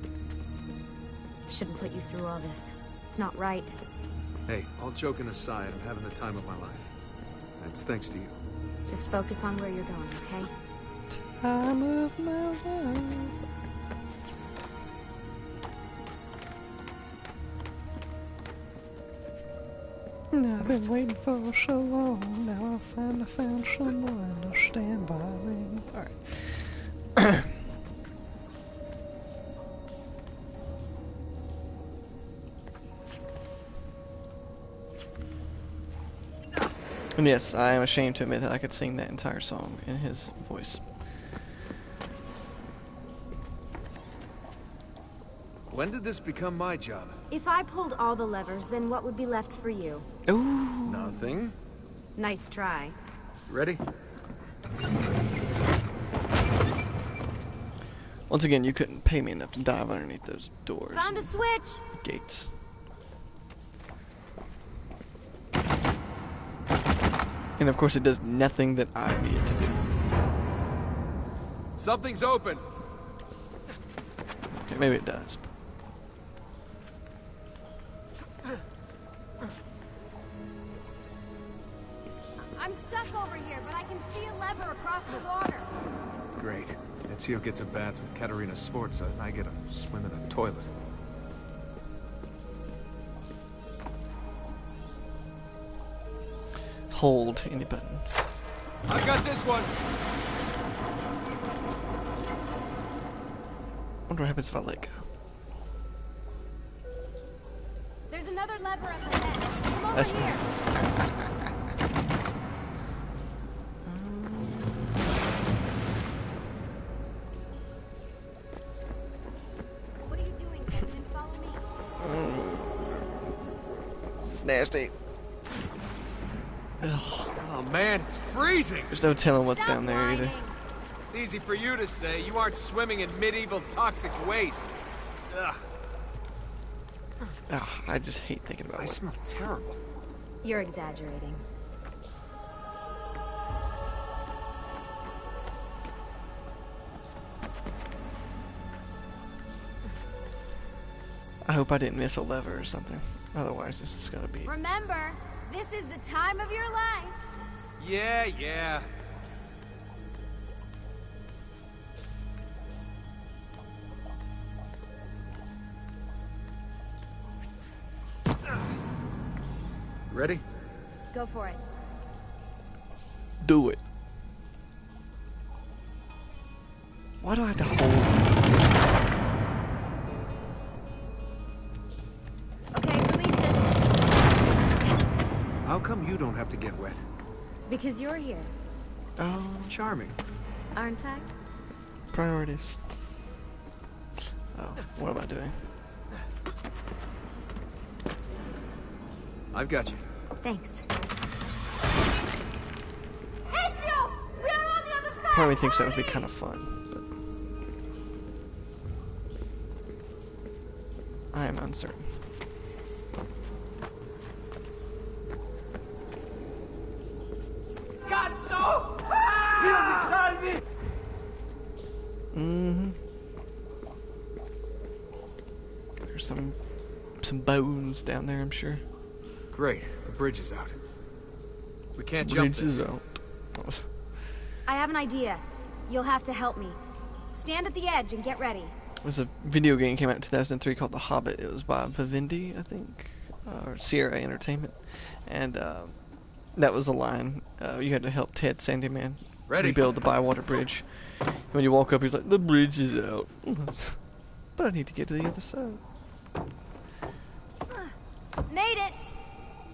Speaker 17: I shouldn't put you through all this. It's not right.
Speaker 2: Hey, all joking aside, I'm having the time of my life. And it's thanks to you.
Speaker 17: Just focus on where you're going, okay?
Speaker 1: Time of my life. I've been waiting for so long. Now I finally found someone to stand by me. Alright. And yes, I am ashamed to admit that I could sing that entire song in his voice.
Speaker 2: When did this become my job?
Speaker 17: If I pulled all the levers, then what would be left for you?
Speaker 1: Ooh.
Speaker 2: Nothing.
Speaker 17: Nice try.
Speaker 2: Ready?
Speaker 1: Once again, you couldn't pay me enough to dive underneath those doors.
Speaker 17: Found a switch!
Speaker 1: Gates. And of course it does nothing that I need it to do.
Speaker 2: Something's open.
Speaker 1: Okay, maybe it does.
Speaker 9: I'm stuck over here, but I can see a lever across the water.
Speaker 2: Great. Ezio gets a bath with Katerina Sforza, and I get a swim in a toilet.
Speaker 1: Hold any button.
Speaker 2: I've got this one.
Speaker 1: Wonder what happens if I let go.
Speaker 9: There's another lever at the end. Come over
Speaker 1: That's
Speaker 9: here. What are you doing, Desmond? Follow me.
Speaker 1: It's nasty. Ugh.
Speaker 2: Oh man, it's freezing.
Speaker 1: There's no telling what's down there either.
Speaker 2: It's easy for you to say. You aren't swimming in medieval toxic waste. Ugh.
Speaker 1: I just hate thinking about
Speaker 2: I
Speaker 1: it.
Speaker 2: smell terrible.
Speaker 17: You're exaggerating.
Speaker 1: hope I didn't miss a lever or something. Otherwise, this is gonna be...
Speaker 17: Remember, this is the time of your life.
Speaker 7: Yeah.
Speaker 2: Ready?
Speaker 17: Go for it.
Speaker 1: Do it. Why do I have to hold?
Speaker 17: Okay, release it.
Speaker 2: How come you don't have to get wet?
Speaker 17: Because you're here.
Speaker 1: Oh,
Speaker 2: charming.
Speaker 17: Aren't I?
Speaker 1: Priorities. Oh, what am I doing?
Speaker 2: I've got you.
Speaker 17: Thanks.
Speaker 8: Ezio! We're on the other side!
Speaker 1: Part of me thinks that would be kind of fun, but I am uncertain.
Speaker 16: Cazzo! Dio mi salvi!
Speaker 1: Mm-hmm. There's some bones down there, I'm sure.
Speaker 2: Great, the bridge is out. We can't jump this.
Speaker 1: Bridge is out.
Speaker 17: I have an idea. You'll have to help me. Stand at the edge and get ready.
Speaker 1: There's a video game came out in 2003 called The Hobbit. It was by Vivendi, I think, or Sierra Entertainment, and that was a line. You had to help Ted Sandyman rebuild the Bywater Bridge. When you walk up, he's like, "The bridge is out," but I need to get to the other side.
Speaker 17: Made it.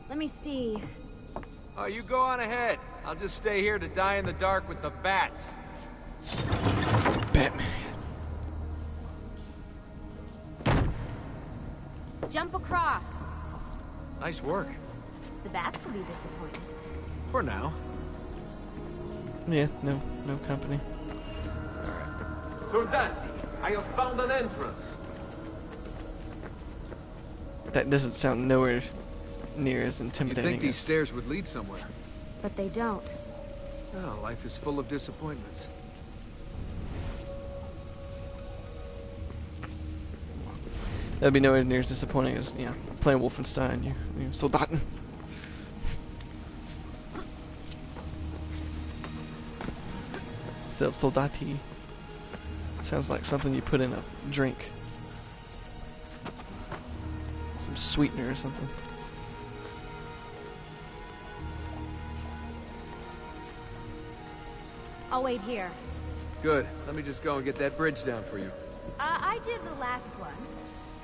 Speaker 17: Let me see.
Speaker 7: Oh, you go on ahead. I'll just stay here to die in the dark with the bats.
Speaker 1: Batman.
Speaker 17: Jump across.
Speaker 2: Nice work.
Speaker 17: The bats will be disappointed.
Speaker 2: For now.
Speaker 1: Yeah, no company.
Speaker 4: Soldati, I have found an entrance.
Speaker 1: That doesn't sound nowhere near as
Speaker 2: You'd
Speaker 1: intimidating.
Speaker 2: think these stairs would lead somewhere.
Speaker 17: But they don't.
Speaker 2: Oh, life is full of disappointments.
Speaker 1: That'd be nowhere near as disappointing as, playing Wolfenstein. You Soldaten. Instead of Soldati. Sounds like something you put in a drink. Some sweetener or something.
Speaker 17: I'll wait here.
Speaker 2: Good. Let me just go and get that bridge down for you.
Speaker 17: I did the last one.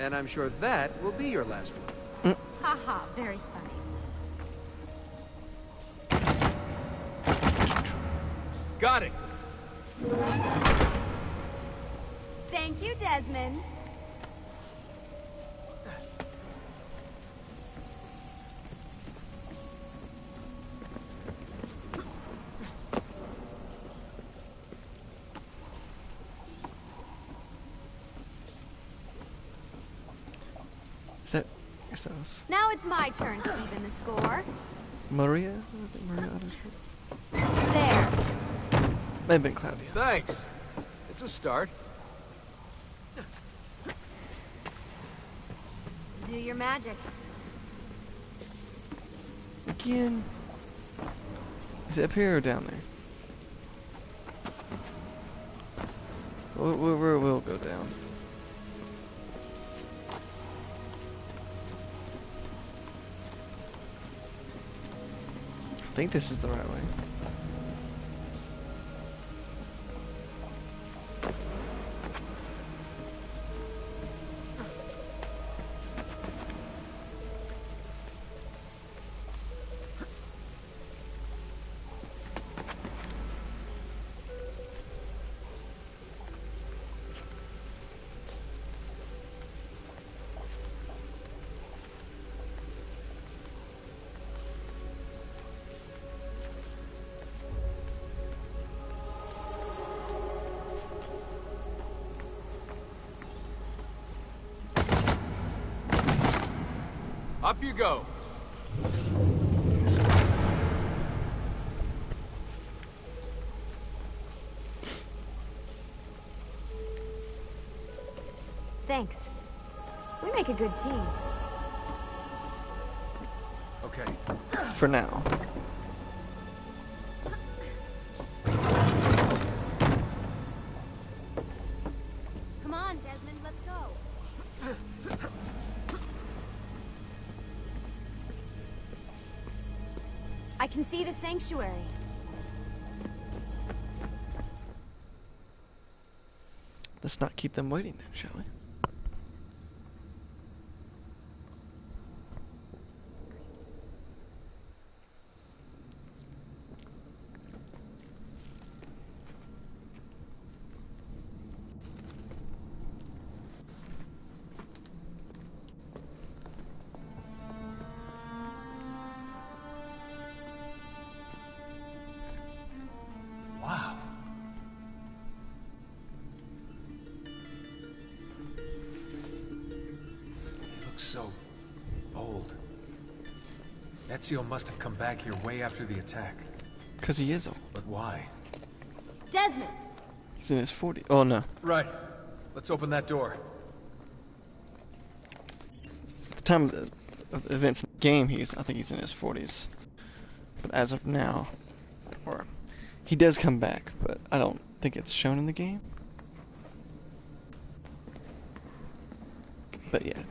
Speaker 2: And I'm sure that will be your last one.
Speaker 17: Haha, very funny.
Speaker 7: Got it.
Speaker 17: Thank you, Desmond. Now it's my turn to even the score.
Speaker 1: Maria? I think Maria
Speaker 17: There.
Speaker 1: May have been Claudia.
Speaker 2: Thanks. It's a start.
Speaker 17: Do your magic.
Speaker 1: Again. Is it up here or down there? We'll go down. I think this is the right way.
Speaker 7: Up you go.
Speaker 17: Thanks. We make a good team.
Speaker 2: Okay.
Speaker 1: For now.
Speaker 17: Come on, Desmond, let's go. I can see the sanctuary.
Speaker 1: Let's not keep them waiting then, shall we?
Speaker 2: Wow. He looks so old. Ezio must have come back here way after the attack.
Speaker 1: Because he is old.
Speaker 2: But why?
Speaker 17: Desmond!
Speaker 1: He's in his 40s. Oh, no.
Speaker 2: Right. Let's open that door.
Speaker 1: At the time of the events in the game, I think he's in his 40s. But as of now, or he does come back, but I don't think it's shown in the game. But yeah.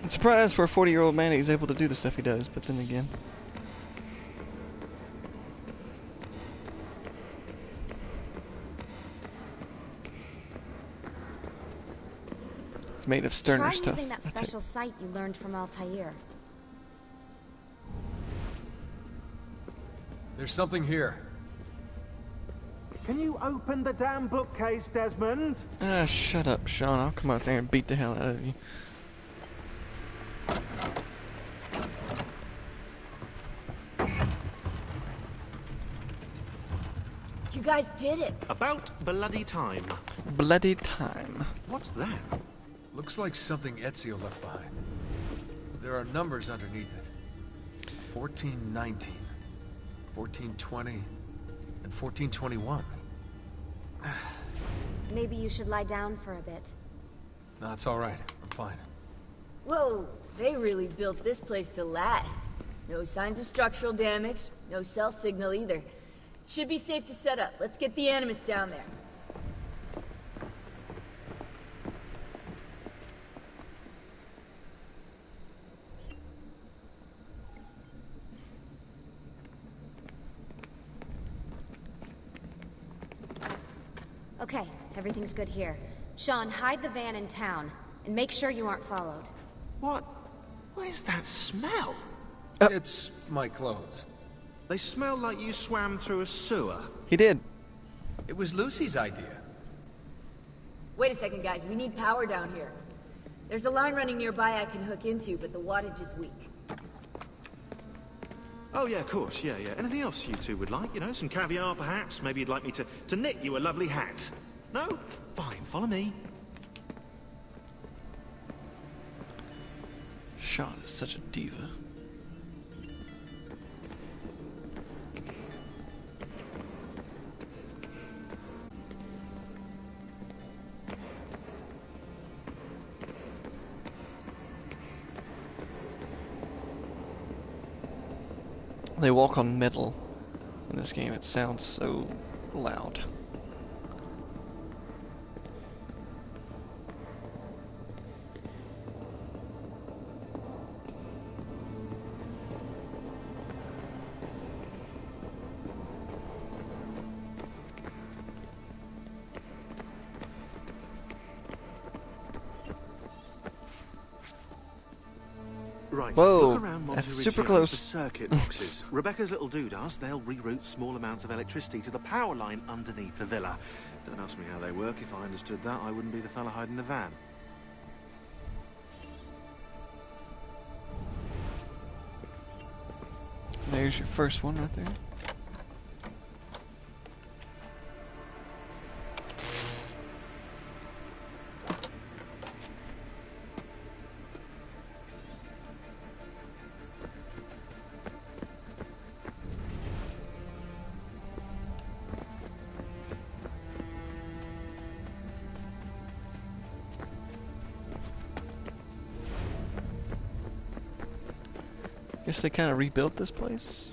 Speaker 1: I'm surprised for a 40-year-old man he's able to do the stuff he does, but then again. It's made of sterner
Speaker 17: Try
Speaker 1: stuff.
Speaker 17: using that special sight you learned from Altair.
Speaker 2: There's something here.
Speaker 20: Can you open the damn bookcase, Desmond?
Speaker 1: Ah, shut up, Sean. I'll come out there and beat the hell out of you.
Speaker 18: You guys did it.
Speaker 19: About bloody time.
Speaker 1: Bloody time.
Speaker 19: What's that?
Speaker 2: Looks like something Ezio left behind. There are numbers underneath it. 1419, 1420, and 1421.
Speaker 17: Maybe you should lie down for a bit.
Speaker 2: No, it's all right. I'm fine.
Speaker 18: Whoa, they really built this place to last. No signs of structural damage, no cell signal either. Should be safe to set up. Let's get the Animus down there.
Speaker 17: Okay, everything's good here. Sean, hide the van in town, and make sure you aren't followed.
Speaker 19: What? What is that smell?
Speaker 2: It's my clothes.
Speaker 19: They smell like you swam through a sewer.
Speaker 1: He did.
Speaker 2: It was Lucy's idea.
Speaker 18: Wait a second, guys. We need power down here. There's a line running nearby I can hook into, but the wattage is weak.
Speaker 19: Oh, yeah, of course. Yeah. Anything else you two would like? You know, some caviar, perhaps? Maybe you'd like me to knit you a lovely hat? No? Fine, follow me.
Speaker 1: Sean is such a diva. They walk on metal in this game. It sounds so loud.
Speaker 19: Right,
Speaker 1: whoa,
Speaker 19: look around
Speaker 1: that's
Speaker 19: Monteriggiano
Speaker 1: super close.
Speaker 19: for circuit boxes. Rebecca's little doodahs, they'll reroute small amounts of electricity to the power line underneath the villa. Don't ask me how they work. If I understood that, I wouldn't be the fella hiding the van.
Speaker 1: There's your first one right there. Guess they kind of rebuilt this place.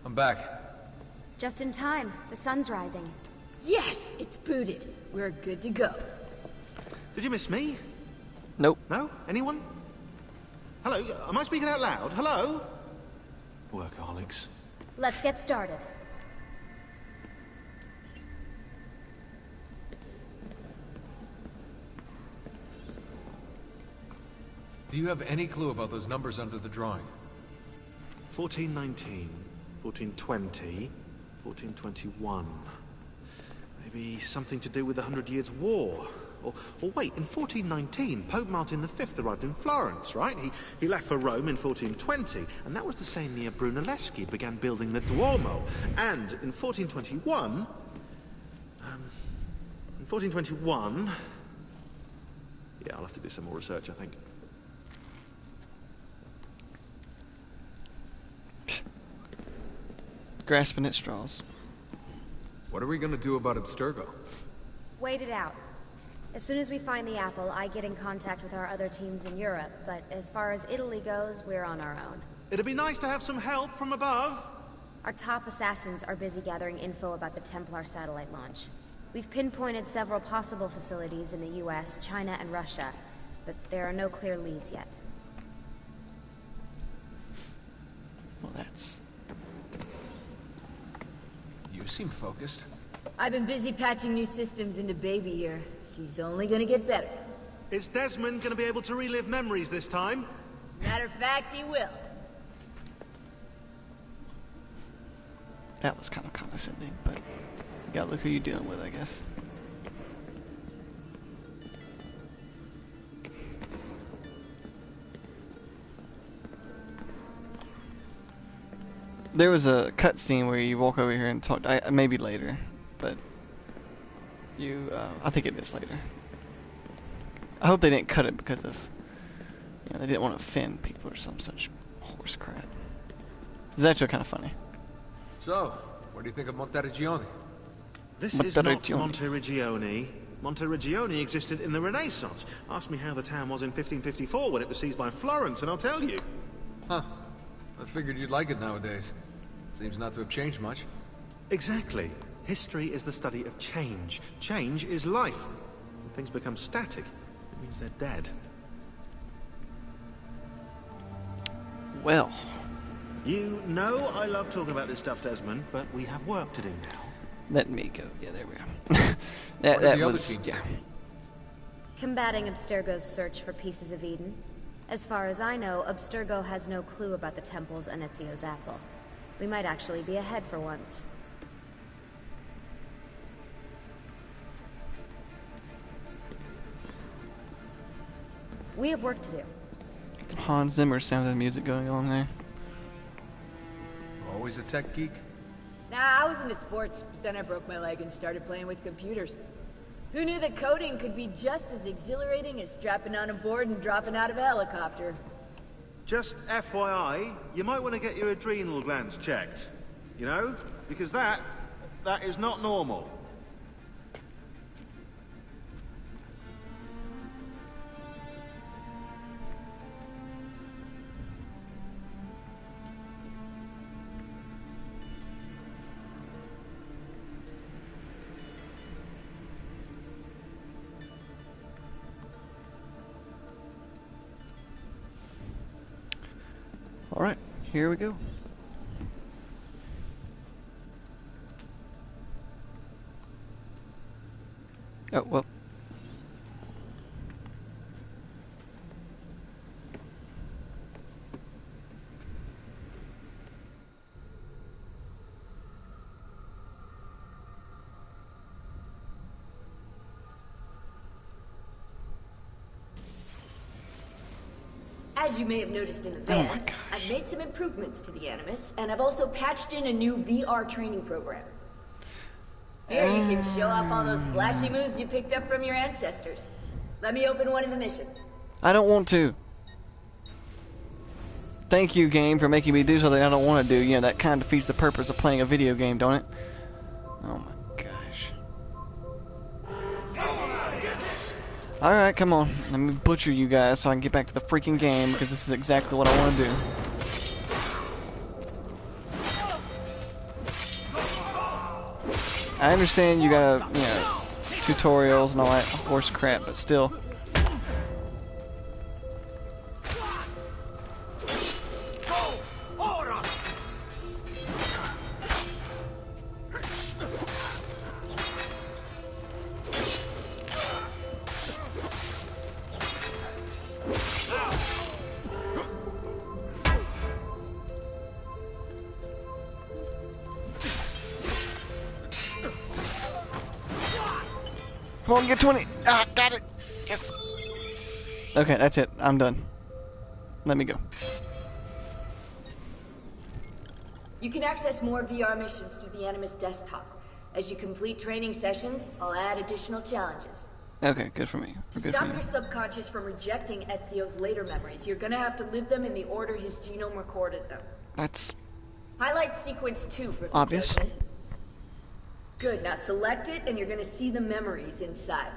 Speaker 2: I'm back.
Speaker 17: Just in time. The sun's rising.
Speaker 18: Yes, it's booted. We're good to go.
Speaker 19: Did you miss me?
Speaker 1: Nope.
Speaker 19: No? Anyone? Hello? Am I speaking out loud? Hello? Workaholics.
Speaker 17: Let's get started.
Speaker 2: Do you have any clue about those numbers under the drawing?
Speaker 19: 1419, 1420, 1421. Maybe something to do with the 100 Years' War. Or wait, in 1419, Pope Martin V arrived in Florence, right? He left for Rome in 1420, and that was the same year Brunelleschi began building the Duomo. And in 1421... Yeah, I'll have to do some more research, I think.
Speaker 1: Grasping at straws.
Speaker 2: What are we gonna do about Abstergo?
Speaker 17: Wait it out. As soon as we find the apple, I get in contact with our other teams in Europe, but as far as Italy goes, we're on our own.
Speaker 19: It'd be nice to have some help from above.
Speaker 17: Our top assassins are busy gathering info about the Templar satellite launch. We've pinpointed several possible facilities in the US, China, and Russia, but there are no clear leads yet.
Speaker 1: Well, that's...
Speaker 2: You seem focused.
Speaker 18: I've been busy patching new systems into Baby here. She's only gonna get better.
Speaker 19: Is Desmond gonna be able to relive memories this time?
Speaker 18: Matter of fact, he will.
Speaker 1: That was kind of condescending, but you gotta look who you're dealing with, I guess. There was a cutscene where you walk over here and talk. Maybe later, but you. I think it is later. I hope they didn't cut it because of, you know, they didn't want to offend people or some such horse crap. It's actually kind of funny.
Speaker 2: So, what do you think of Monteriggioni?
Speaker 19: This is not Monteriggioni. Monteriggioni existed in the Renaissance. Ask me how the town was in 1554 when it was seized by Florence, and I'll tell you.
Speaker 2: Huh. I figured you'd like it nowadays. Seems not to have changed much.
Speaker 19: Exactly. History is the study of change. Change is life. When things become static, it means they're dead.
Speaker 1: Well.
Speaker 19: You know I love talking about this stuff, Desmond, but we have work to do now.
Speaker 1: Let me go. Yeah, there we go. that was, yeah.
Speaker 17: Combating Abstergo's search for pieces of Eden. As far as I know, Abstergo has no clue about the temples and Ezio's apple. We might actually be ahead for once. We have work to do.
Speaker 1: Hans Zimmer sound of the music going on there.
Speaker 2: Always a tech geek?
Speaker 18: Nah, I was into sports, but then I broke my leg and started playing with computers. Who knew that coding could be just as exhilarating as strapping on a board and dropping out of a helicopter?
Speaker 19: Just FYI, you might want to get your adrenal glands checked. You know? Because that is not normal.
Speaker 1: Alright, here we go. Oh, well.
Speaker 18: As you may have noticed in the van, I've made some improvements to the Animus, and I've also patched in a new VR training program. Here, you can show off all those flashy moves you picked up from your ancestors. Let me open one of the missions.
Speaker 1: I don't want to. Thank you, game, for making me do something I don't want to do. You know, that kind of defeats the purpose of playing a video game, don't it? Oh my gosh. Alright, come on. Let me butcher you guys so I can get back to the freaking game, because this is exactly what I want to do. I understand you gotta, you know, tutorials and all that horse crap, but still. Come on, get 20. Ah, got it. Yes. Okay, that's it. I'm done. Let me go.
Speaker 18: You can access more VR missions through the Animus desktop. As you complete training sessions, I'll add additional challenges.
Speaker 1: Okay, good for me. Good
Speaker 18: Stop
Speaker 1: for you.
Speaker 18: your subconscious from rejecting Ezio's later memories. You're gonna have to live them in the order his genome recorded them.
Speaker 1: That's
Speaker 18: Highlight sequence 2 for
Speaker 1: obvious.
Speaker 18: judgment. Good, now select it and you're gonna see the memories inside.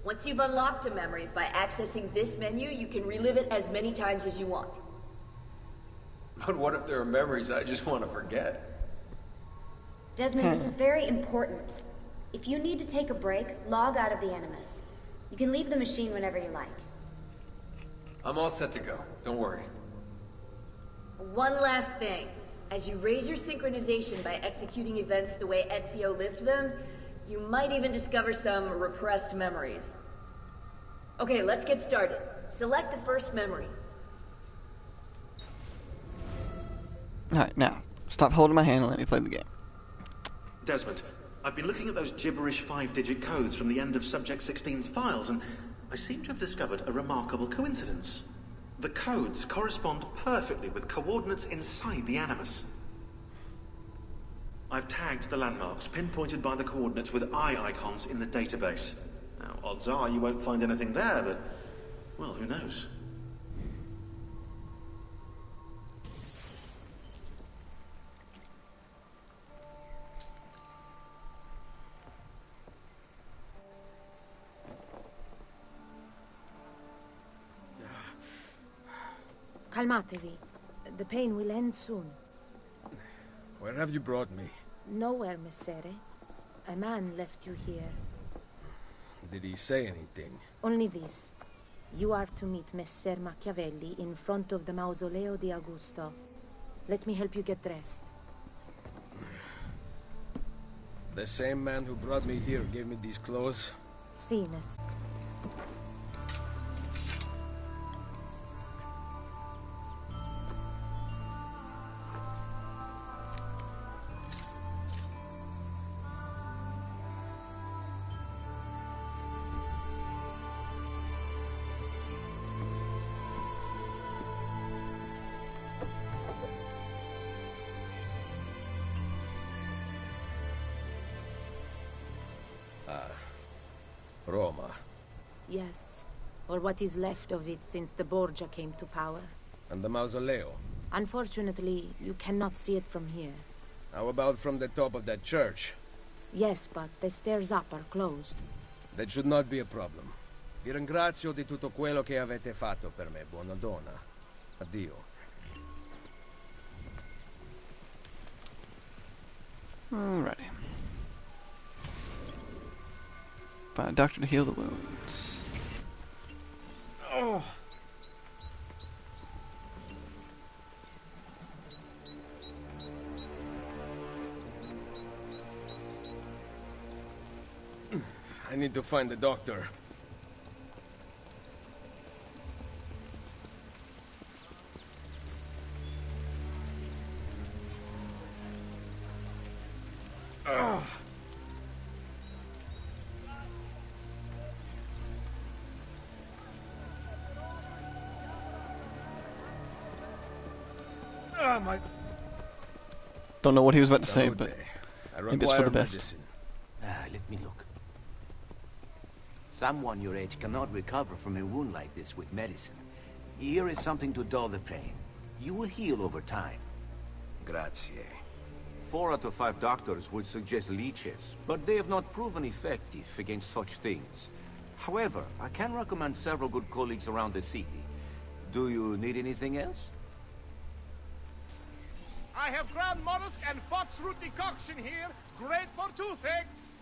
Speaker 18: Once you've unlocked a memory, by accessing this menu, you can relive it as many times as you want.
Speaker 2: But what if there are memories I just want to forget?
Speaker 17: Desmond, this is very important. If you need to take a break, log out of the Animus. You can leave the machine whenever you like.
Speaker 2: I'm all set to go. Don't worry.
Speaker 18: One last thing. As you raise your synchronization by executing events the way Ezio lived them, you might even discover some repressed memories. Okay, let's get started. Select the first memory.
Speaker 1: Alright, now, stop holding my hand and let me play the game.
Speaker 19: Desmond, I've been looking at those gibberish 5-digit codes from the end of Subject 16's files, and I seem to have discovered a remarkable coincidence. The codes correspond perfectly with coordinates inside the Animus. I've tagged the landmarks, pinpointed by the coordinates with eye icons in the database. Now, odds are you won't find anything there, but, well, who knows?
Speaker 21: Calmatevi. The pain will end soon.
Speaker 4: Where have you brought me?
Speaker 21: Nowhere, Messere. A man left you here.
Speaker 4: Did he say anything?
Speaker 21: Only this. You are to meet Messer Machiavelli in front of the Mausoleo di Augusto. Let me help you get dressed.
Speaker 4: The same man who brought me here gave me these clothes?
Speaker 21: Si, Messer.
Speaker 4: Roma.
Speaker 21: Yes. Or what is left of it since the Borgia came to power.
Speaker 4: And the Mausoleo?
Speaker 21: Unfortunately, you cannot see it from here.
Speaker 4: How about from the top of that church?
Speaker 21: Yes, but the stairs up are closed.
Speaker 4: That should not be a problem. Vi ringrazio di tutto quello che avete fatto per me, buona donna. Addio.
Speaker 1: Alrighty. Find a doctor to heal the wounds.
Speaker 4: Oh.
Speaker 7: need to find the doctor.
Speaker 1: Don't know what he was about to say, but maybe it's for the best.
Speaker 5: Let me look. Someone your age cannot recover from a wound like this with medicine. Here is something to dull the pain. You will heal over time.
Speaker 2: Grazie.
Speaker 5: 4 out of 5 doctors would suggest leeches, but they have not proven effective against such things. However, I can recommend several good colleagues around the city. Do you need anything else?
Speaker 14: I have ground mollusk and foxroot decoction here. Great for toothaches.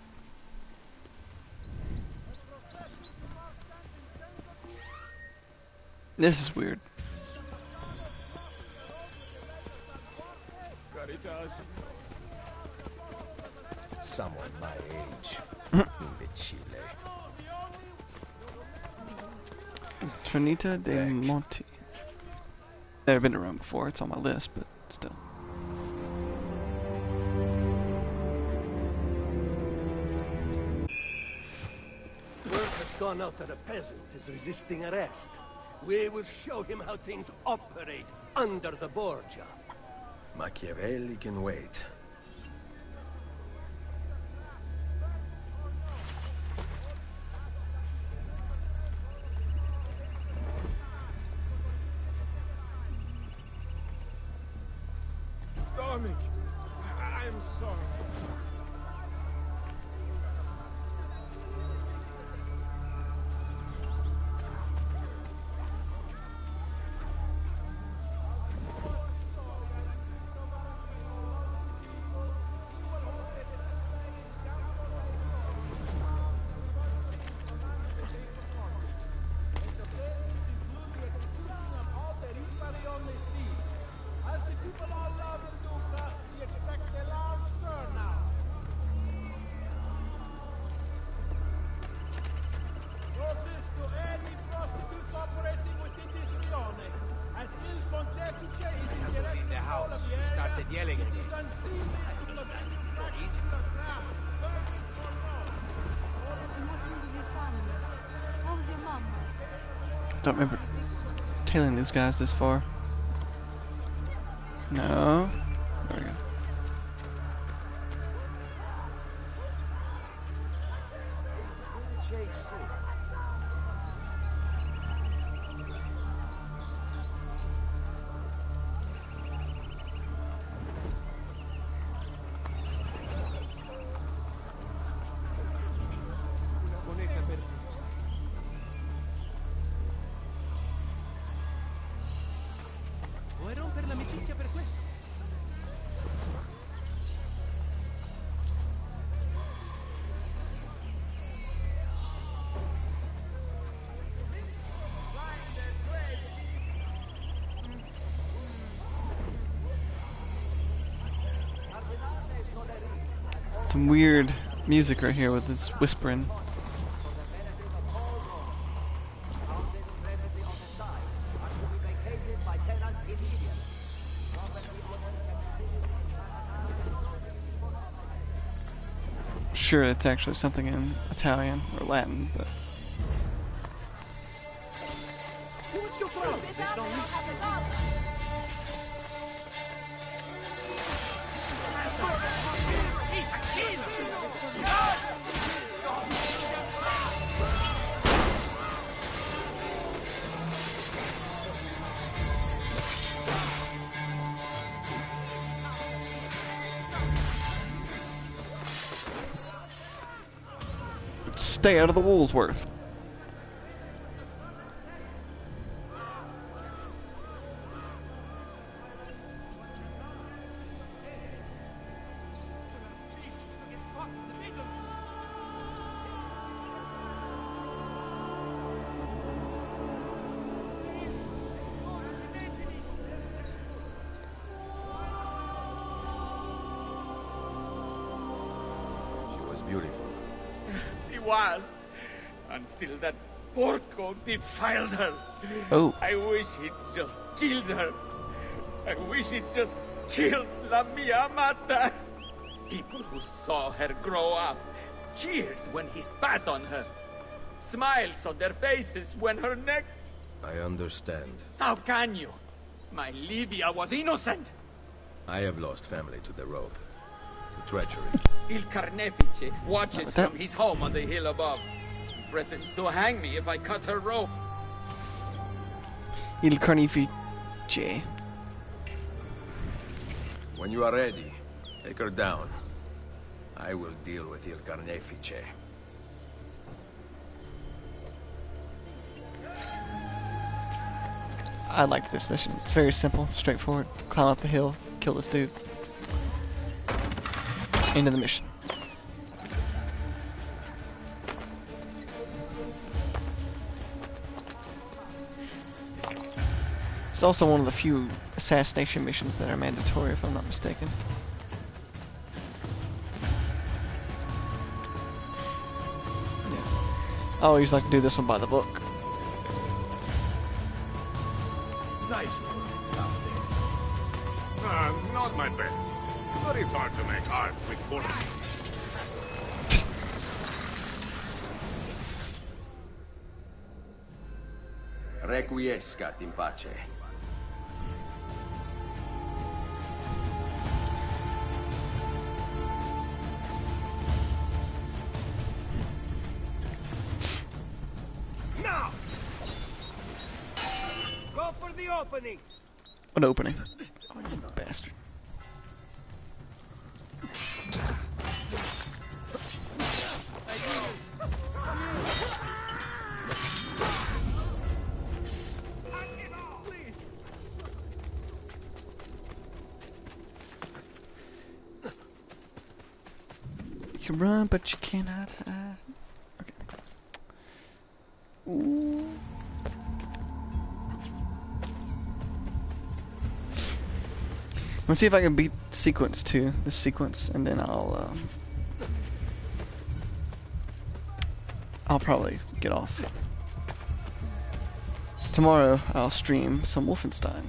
Speaker 1: This is weird.
Speaker 5: Someone my age. Imbecile.
Speaker 1: Trinita de Monte. Never been to Rome before. It's on my list, but still.
Speaker 11: Word has gone out that a peasant is resisting arrest. We will show him how things operate under the Borgia.
Speaker 2: Machiavelli can wait.
Speaker 14: Dominic, I'm sorry.
Speaker 5: Yelling at me.
Speaker 1: Don't remember tailing these guys this far. No. There we go.
Speaker 16: Vuoi rompere l'amicizia per questo?
Speaker 1: Some weird music right here with this whispering. Sure, it's actually something in Italian or Latin, but stay out of the Woolsworth.
Speaker 2: She was beautiful.
Speaker 16: She was. Until that porco defiled her.
Speaker 1: Oh.
Speaker 16: I wish he'd just killed her. I wish he'd just killed La Mia Amata. People who saw her grow up cheered when he spat on her. Smiles on their faces when her neck...
Speaker 7: I understand.
Speaker 16: How can you? My Livia was innocent.
Speaker 7: I have lost family to the rope. To treachery.
Speaker 16: Il Carnefice watches from his home on the hill above. He threatens to hang me if I cut her rope.
Speaker 1: Il Carnefice.
Speaker 7: When you are ready, take her down. I will deal with Il Carnefice.
Speaker 1: I like this mission. It's very simple, straightforward. Climb up the hill, kill this dude. End of the mission. It's also one of the few assassination missions that are mandatory, if I'm not mistaken. Yeah. I always like to do this one by the book.
Speaker 12: Nice work out there. Not my best. But it's hard to make art with bullets.
Speaker 7: Requiescat in pace.
Speaker 14: Now! Go for the opening!
Speaker 1: What opening? Oh, you bastard. You can run, but you cannot hide. Okay. Ooh. Let's see if I can beat sequence 2, this sequence, and then I'll probably get off. Tomorrow I'll stream some Wolfenstein.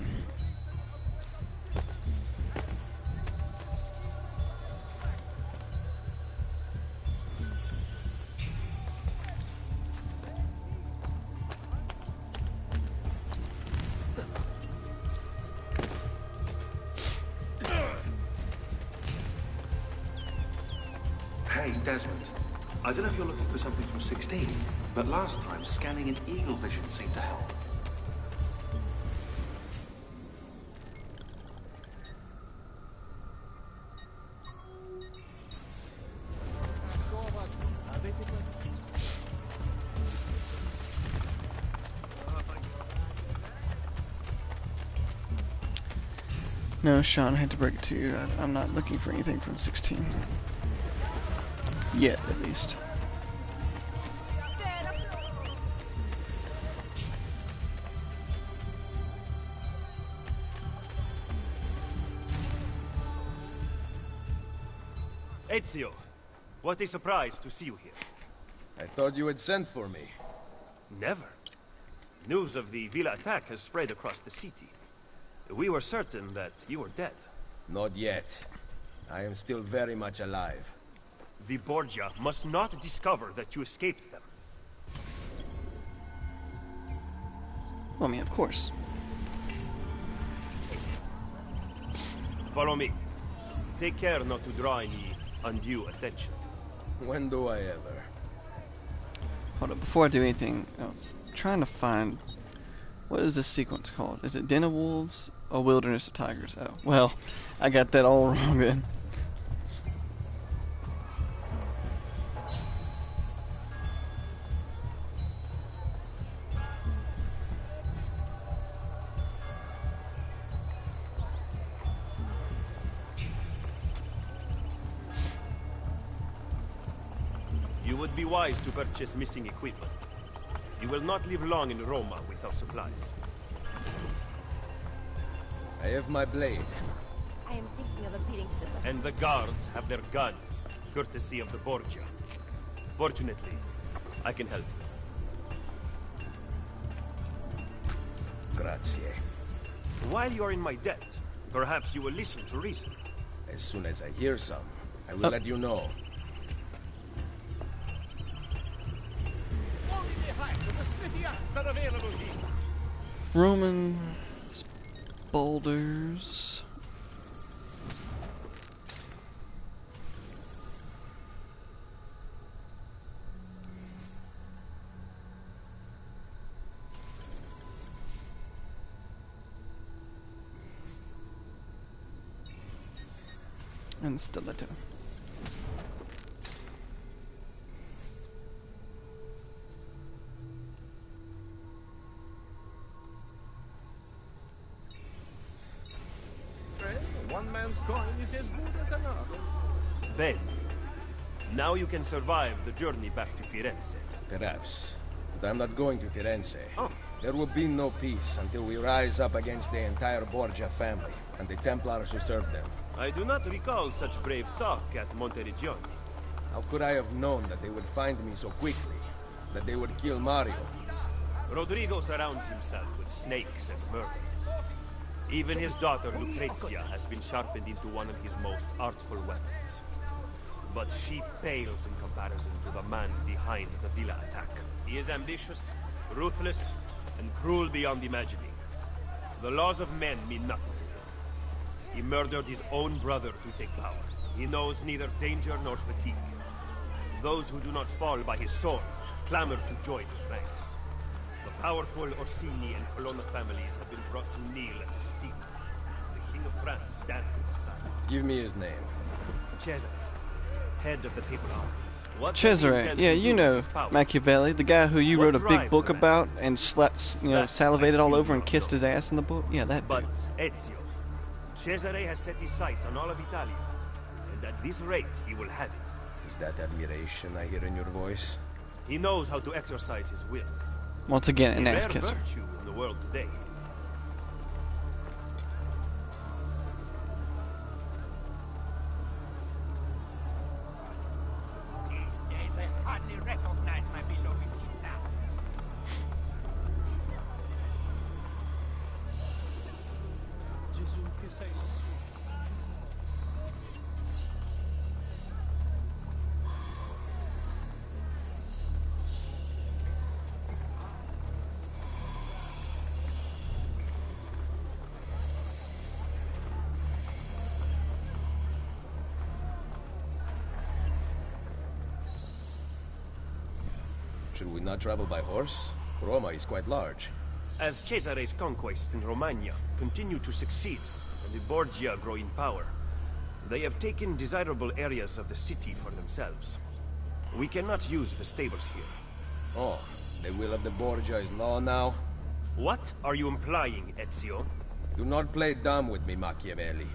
Speaker 19: Hey, Desmond. I don't know if you're looking for something from 16, but last time scanning in Eagle Vision seemed to help.
Speaker 1: No, Sean, I had to break it to you. I'm not looking for anything from 16. Yet, at least.
Speaker 13: Ezio, what a surprise to see you here.
Speaker 7: I thought you had sent for me.
Speaker 13: Never. News of the Villa attack has spread across the city. We were certain that you were dead.
Speaker 7: Not yet. I am still very much alive.
Speaker 13: The Borgia must not discover that you escaped them.
Speaker 1: Well, I mean, of course.
Speaker 13: Follow me. Take care not to draw any undue attention.
Speaker 7: When do I ever?
Speaker 1: Hold up, before I do anything else, I'm trying to find... What is this sequence called? Is it Den of Wolves or Wilderness of Tigers? Oh, well, I got that all wrong then.
Speaker 13: You would be wise to purchase missing equipment. You will not live long in Roma without supplies.
Speaker 7: I have my blade.
Speaker 9: I am thinking of appealing to the...
Speaker 13: And the guards have their guns, courtesy of the Borgia. Fortunately, I can help.
Speaker 7: Grazie.
Speaker 13: While you are in my debt, perhaps you will listen to reason.
Speaker 7: As soon as I hear some, I will let you know.
Speaker 1: Roman boulders. And stiletto.
Speaker 14: One man's coin is as good as another's.
Speaker 13: Then, now you can survive the journey back to Firenze.
Speaker 7: Perhaps. But I'm not going to Firenze. Oh. There will be no peace until we rise up against the entire Borgia family and the Templars who serve them.
Speaker 13: I do not recall such brave talk at Monteriggioni.
Speaker 7: How could I have known that they would find me so quickly? That they would kill Mario?
Speaker 13: Rodrigo surrounds himself with snakes and murderers. Even his daughter Lucrezia has been sharpened into one of his most artful weapons. But she pales in comparison to the man behind the villa attack. He is ambitious, ruthless, and cruel beyond imagining. The laws of men mean nothing to him. He murdered his own brother to take power. He knows neither danger nor fatigue. Those who do not fall by his sword clamor to join his ranks. The powerful Orsini and Colonna families have been brought to kneel at his feet. The King of France stands at his side.
Speaker 7: Give me his name.
Speaker 13: Cesare, head of the papal armies.
Speaker 1: Cesare, yeah, you know Machiavelli, the guy who you wrote a big book about and salivated all over and kissed his ass in the book. Yeah, that.
Speaker 13: But Ezio, Cesare has set his sights on all of Italia, and at this rate, he will have it.
Speaker 7: Is that admiration I hear in your voice?
Speaker 13: He knows how to exercise his will.
Speaker 1: Once again, an
Speaker 13: a
Speaker 1: ass
Speaker 13: rare
Speaker 1: kisser.
Speaker 13: virtue in the world today.
Speaker 14: These days I hardly recognize my beloved Gita. Gesù che sei lassù.
Speaker 7: Should we not travel by horse? Roma is quite large.
Speaker 13: As Cesare's conquests in Romagna continue to succeed, and the Borgia grow in power, they have taken desirable areas of the city for themselves. We cannot use the stables here.
Speaker 7: Oh, the will of the Borgia is law now?
Speaker 13: What are you implying, Ezio?
Speaker 7: Do not play dumb with me, Machiavelli.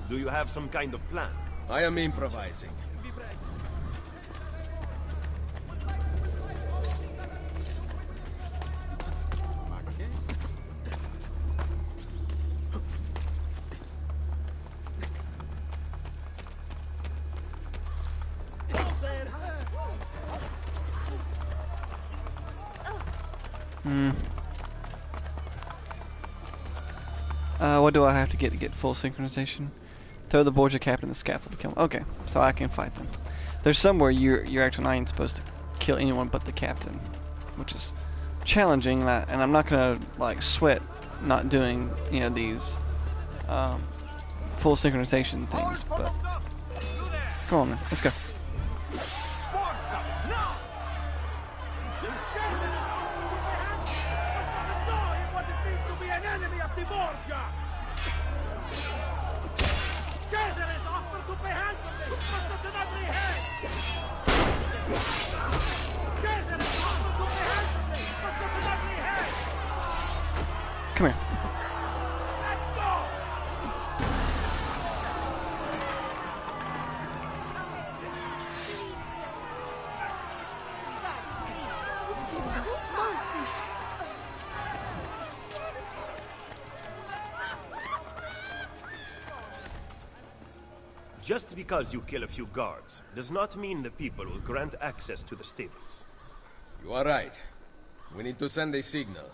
Speaker 13: Do you have some kind of plan?
Speaker 7: I am improvising.
Speaker 1: What do I have to get full synchronization? Throw the Borgia captain the scaffold to kill him. Okay, so I can fight them. There's somewhere you're actually not even supposed to kill anyone but the captain, which is challenging. And I'm not gonna like sweat not doing these full synchronization things. But come on, man, let's go. Come here.
Speaker 13: Just because you kill a few guards does not mean the people will grant access to the stables.
Speaker 7: You are right. We need to send a signal.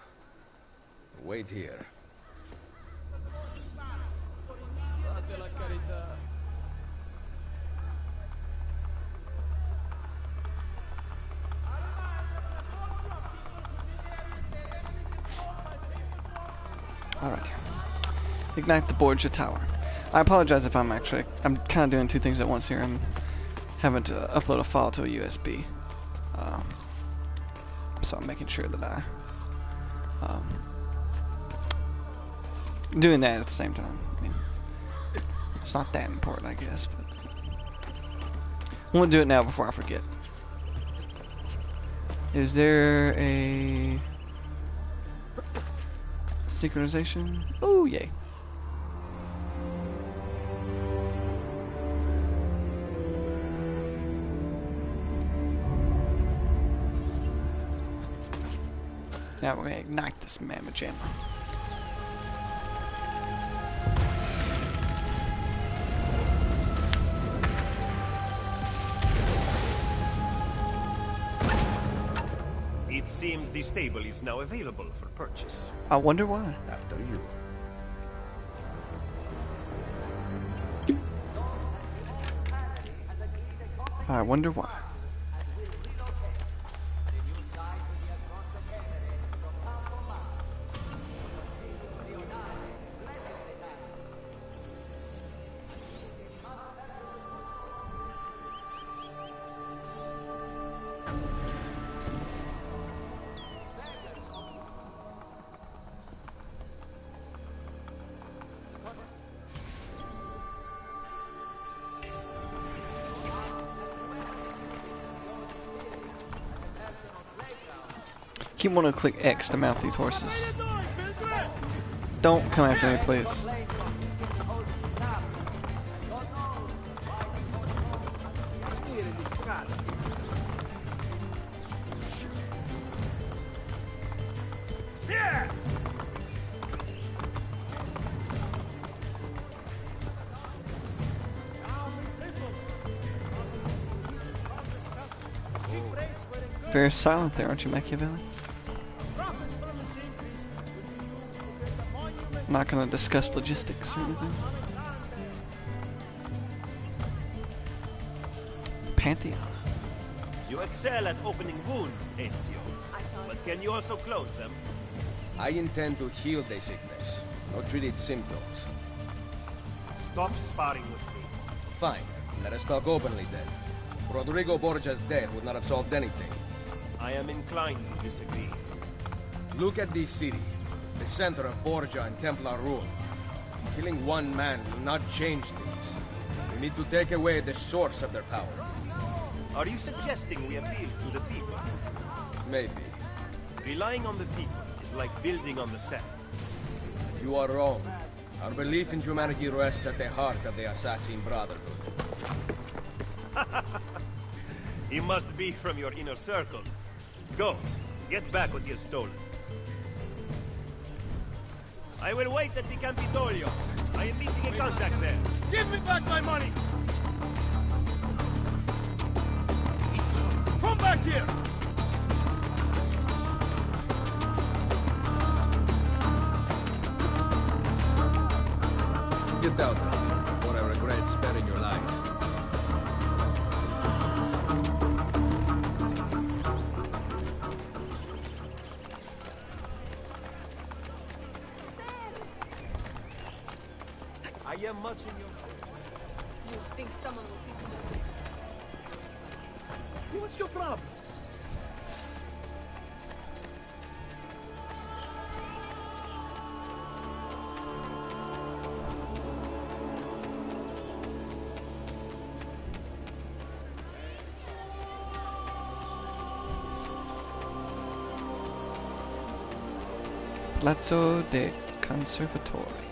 Speaker 7: Wait here.
Speaker 1: Alright. Ignite the Borgia Tower. I apologize if I'm kind of doing two things at once here. I'm having to upload a file to a USB. So I'm making sure that I doing that at the same time. I mean, it's not that important, I guess, but I want to do it now before I forget. Is there a synchronization? Oh, yay. Now we're going to ignite this mamma jamma.
Speaker 13: It seems the stable is now available for purchase.
Speaker 1: I wonder why.
Speaker 7: After you.
Speaker 1: I wonder why. Keep wanting to click X to mount these horses. Don't come after me, please. Very silent there, aren't you, Machiavelli? I'm not going to discuss logistics or anything. Pantheon.
Speaker 13: You excel at opening wounds, Ezio. But can you also close them?
Speaker 7: I intend to heal the sickness, not treat its symptoms.
Speaker 13: Stop sparring with me.
Speaker 7: Fine. Let us talk openly then. Rodrigo Borgia's death would not have solved anything.
Speaker 13: I am inclined to disagree.
Speaker 7: Look at this city. The center of Borgia and Templar rule. Killing one man will not change things. We need to take away the source of their power.
Speaker 13: Are you suggesting we appeal to the people?
Speaker 7: Maybe.
Speaker 13: Relying on the people is like building on the set.
Speaker 7: You are wrong. Our belief in humanity rests at the heart of the Assassin Brotherhood.
Speaker 13: He must be from your inner circle. Go, get back what he has stolen. I will wait at the Campidoglio. I am meeting a contact there.
Speaker 4: Give me back my money! Come back here!
Speaker 7: Get down, before I regret sparing your life.
Speaker 13: I am much in your...
Speaker 10: You think someone will teach you?
Speaker 14: What's your problem?
Speaker 1: Palazzo de Conservatori.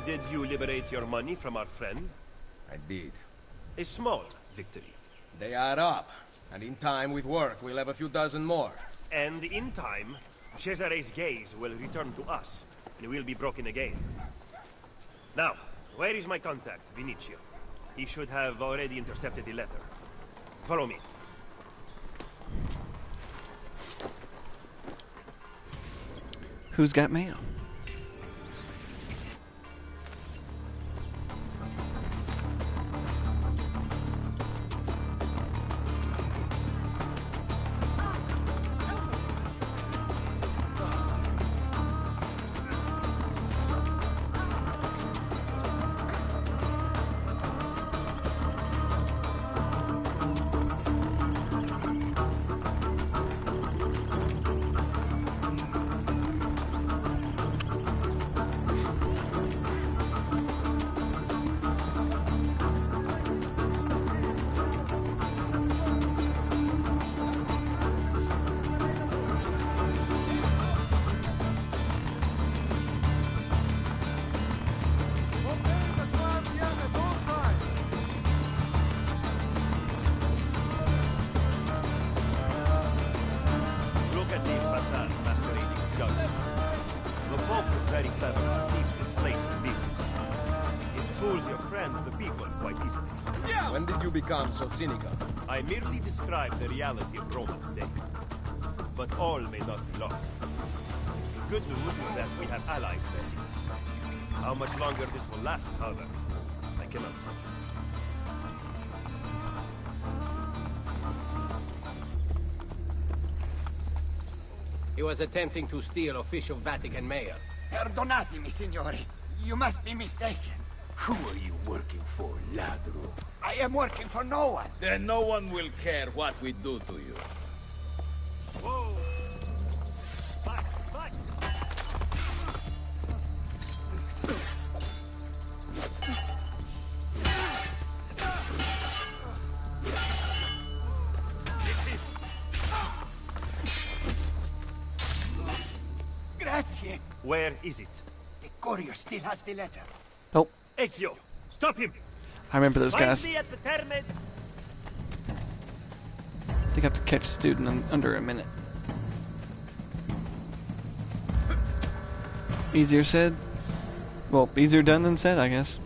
Speaker 13: Did you liberate your money from our friend?
Speaker 7: I did.
Speaker 13: A small victory.
Speaker 7: They add up, and in time with work, we'll have a few dozen more.
Speaker 13: And in time, Cesare's gaze will return to us, and we'll be broken again. Now, where is my contact, Vinicio? He should have already intercepted the letter. Follow me.
Speaker 1: Who's got mail?
Speaker 7: When did you become so cynical?
Speaker 13: I merely describe the reality of Roma today. But all may not be lost. The good news is that we have allies in the city. How much longer this will last, however, I cannot say.
Speaker 7: He was attempting to steal official Vatican mail.
Speaker 3: Perdonatemi, signore. You must be mistaken. Who are you working for, ladro? I am working for no one.
Speaker 16: Then no one will care what we do to you.
Speaker 13: Whoa! Back! Back!
Speaker 3: Grazie.
Speaker 13: Where is it?
Speaker 3: The courier still has the letter.
Speaker 1: Nope.
Speaker 13: Ezio, stop him!
Speaker 1: I remember those guys.
Speaker 13: Find me at the Termed.
Speaker 1: I think I have to catch a student in under a minute. Easier said. Well, easier done than said, I guess.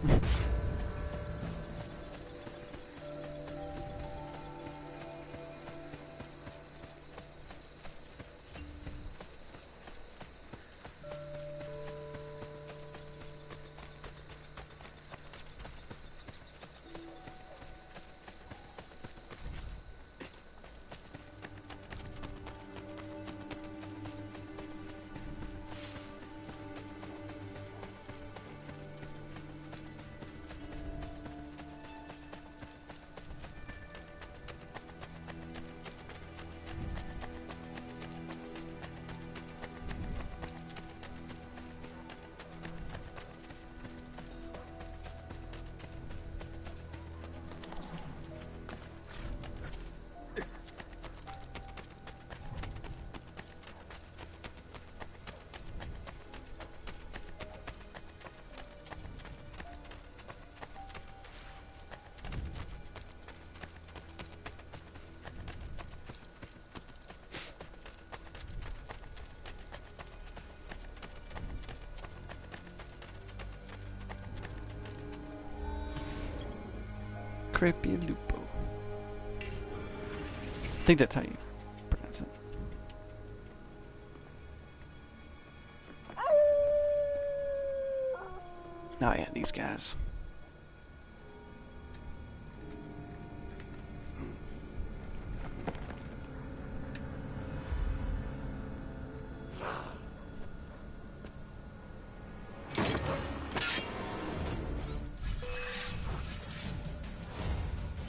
Speaker 1: Creepy Lupo. I think that's how you pronounce it. Oh yeah, these guys.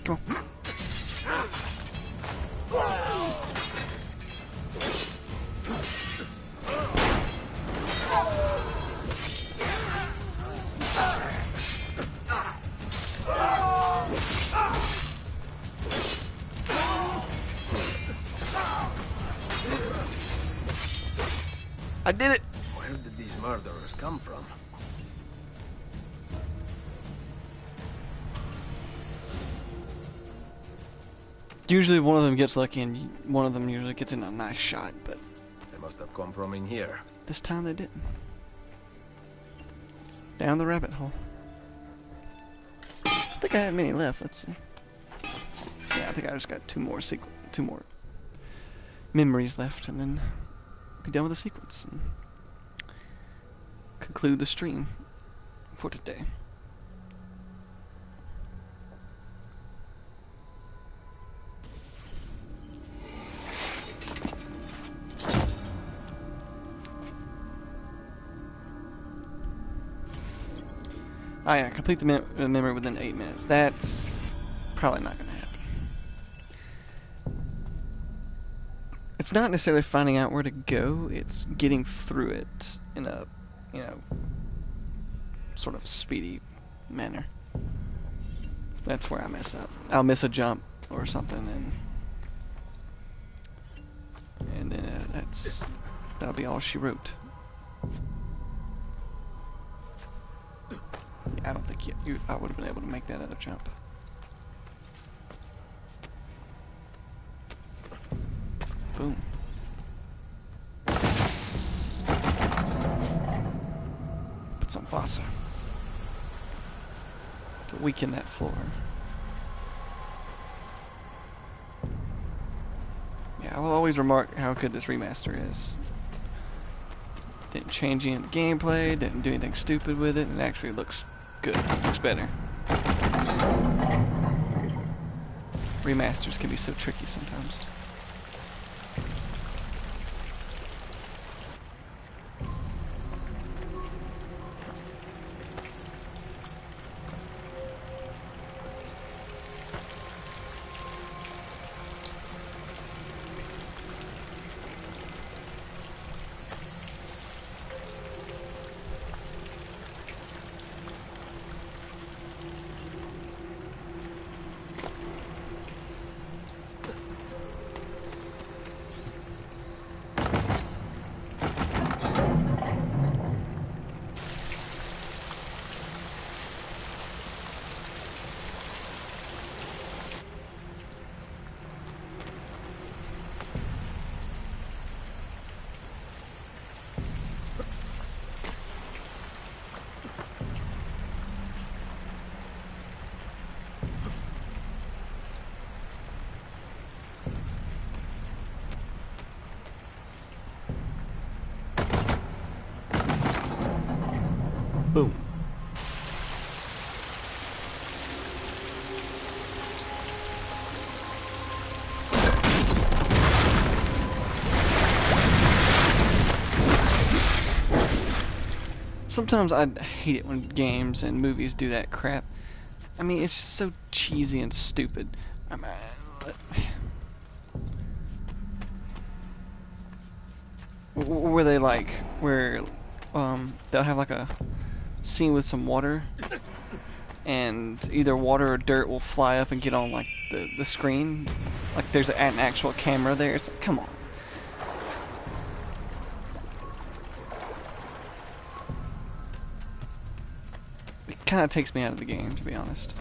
Speaker 1: Come on. I did it!
Speaker 7: Where did these murderers come from?
Speaker 1: Usually one of them gets lucky and one of them usually gets in a nice shot, but
Speaker 7: They must have come from in here.
Speaker 1: this time they didn't. Down the rabbit hole. I think I have many left. Let's see. Yeah, I think I just got two more memories left, and then be done with the sequence and conclude the stream for today. Oh yeah, complete the memory within 8 minutes. That's probably not going to happen. It's not necessarily finding out where to go, it's getting through it in a, you know, sort of speedy manner. That's where I mess up. I'll miss a jump or something, and then that'll be all she wrote. I don't think I would have been able to make that other jump. Boom. Put some Vasa to weaken that floor. Yeah, I will always remark how good this remaster is. Didn't change any of the gameplay, didn't do anything stupid with it, and it actually looks good. Looks better. Remasters can be so tricky sometimes. Boom. Sometimes I hate it when games and movies do that crap. I mean, it's just so cheesy and stupid. Where they like, where they'll have like a scene with some water, and either water or dirt will fly up and get on like the screen, like there's an actual camera there. It's like, come on. It kind of takes me out of the game, to be honest.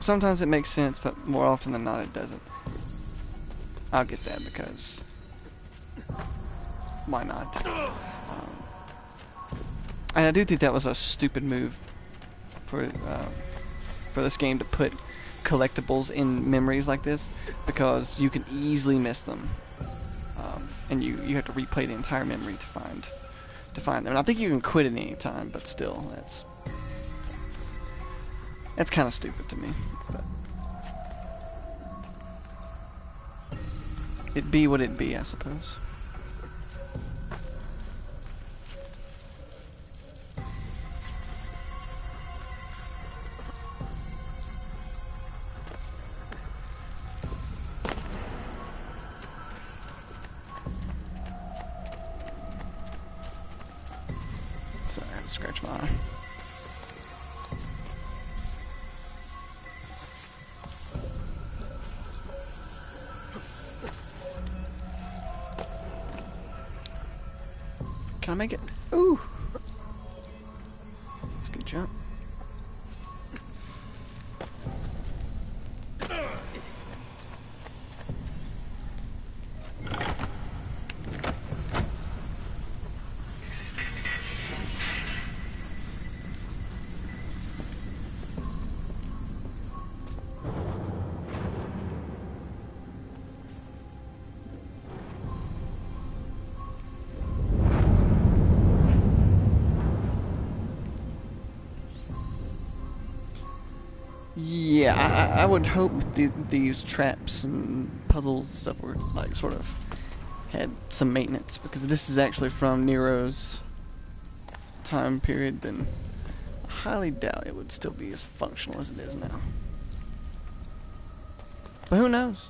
Speaker 1: Sometimes it makes sense, but more often than not it doesn't. I'll get that because why not? And I do think that was a stupid move for this game to put collectibles in memories like this, because you can easily miss them, and you have to replay the entire memory to find them. And I think you can quit at any time, but still, that's kind of stupid to me. But it be what it be, I suppose. Sorry, I had to scratch my eye. Can I make it? Ooh! That's a good jump. Yeah, I would hope these traps and puzzles and stuff were like sort of had some maintenance, because this is actually from Nero's time period. Then I highly doubt it would still be as functional as it is now. But who knows?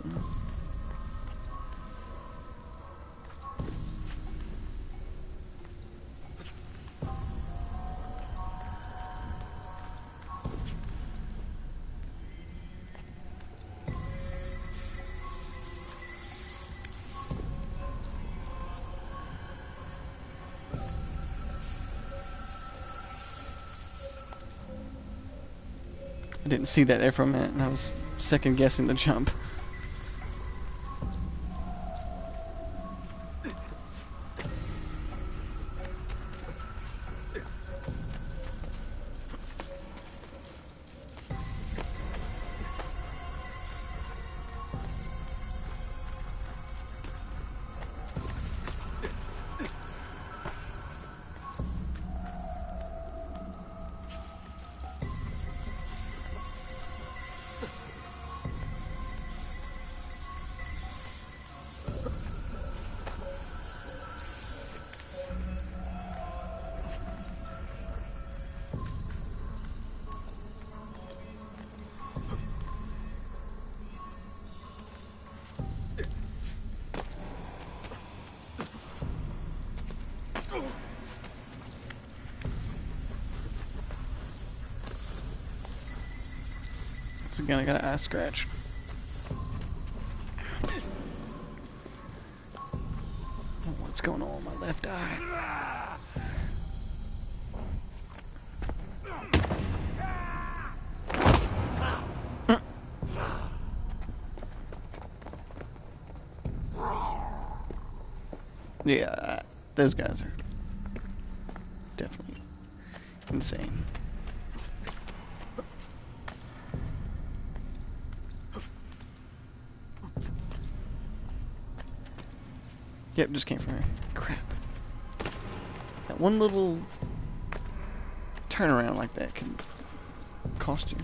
Speaker 1: I didn't see that there for a minute, and I was second guessing the jump. So again, I got an eye scratch. What's going on with my left eye? Yeah, those guys are definitely insane. Yep, just came from here. Crap. That one little turnaround like that can cost you.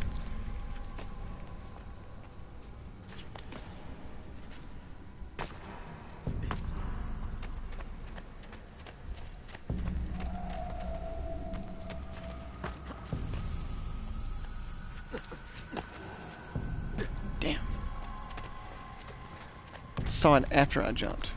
Speaker 1: Damn. Saw it after I jumped.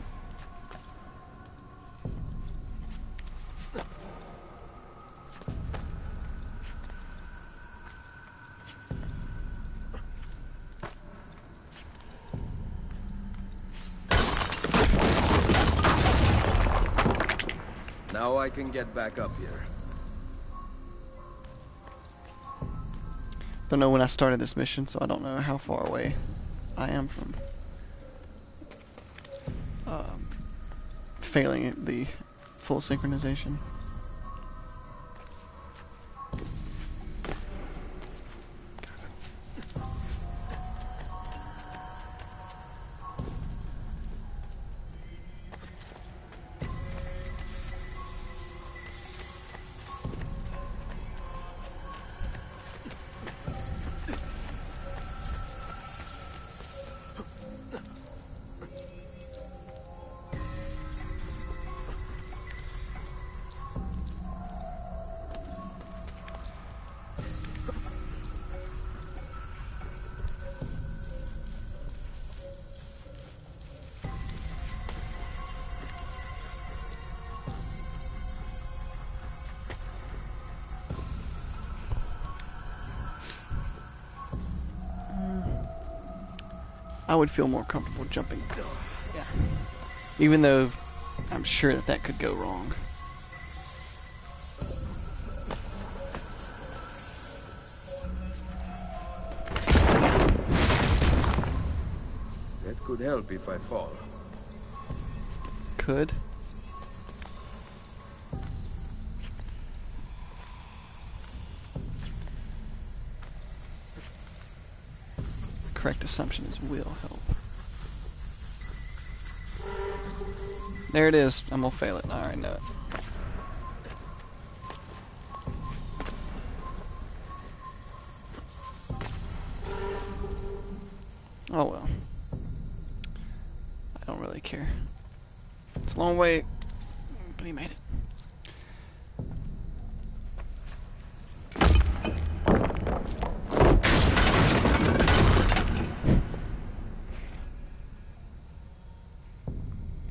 Speaker 7: Now I can get back up here.
Speaker 1: Don't know when I started this mission, so I don't know how far away I am from failing at the full synchronization. I would feel more comfortable jumping. Yeah. Even though I'm sure that that could go wrong.
Speaker 7: help if I fall.
Speaker 1: Could. The correct assumption is will help. There it is. I'm gonna fail it. I already know it. Oh well. I don't really care. It's a long way, but he made it.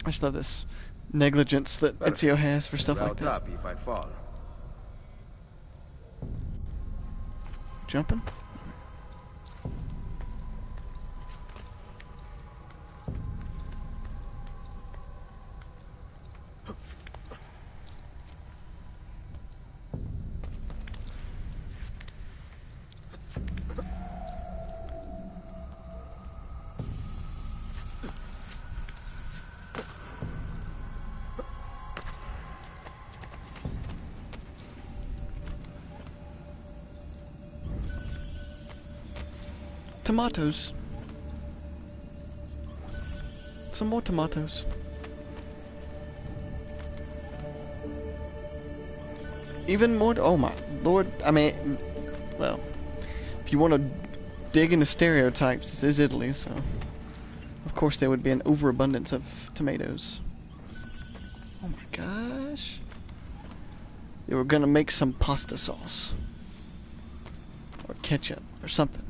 Speaker 1: I just love this negligence that Ezio has for stuff like that.
Speaker 7: Up if I fall.
Speaker 1: Jumping? Tomatoes. Some more tomatoes. Even more. Oh my lord. I mean, well, if you want to dig into stereotypes, this is Italy, so of course there would be an overabundance of tomatoes. Oh my gosh. They were gonna make some pasta sauce. Or ketchup, or something.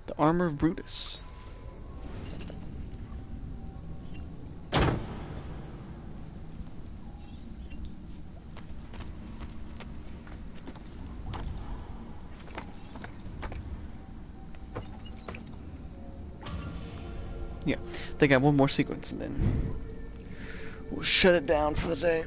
Speaker 1: The armor of Brutus. Yeah, I think I have one more sequence and then we'll shut it down for the day.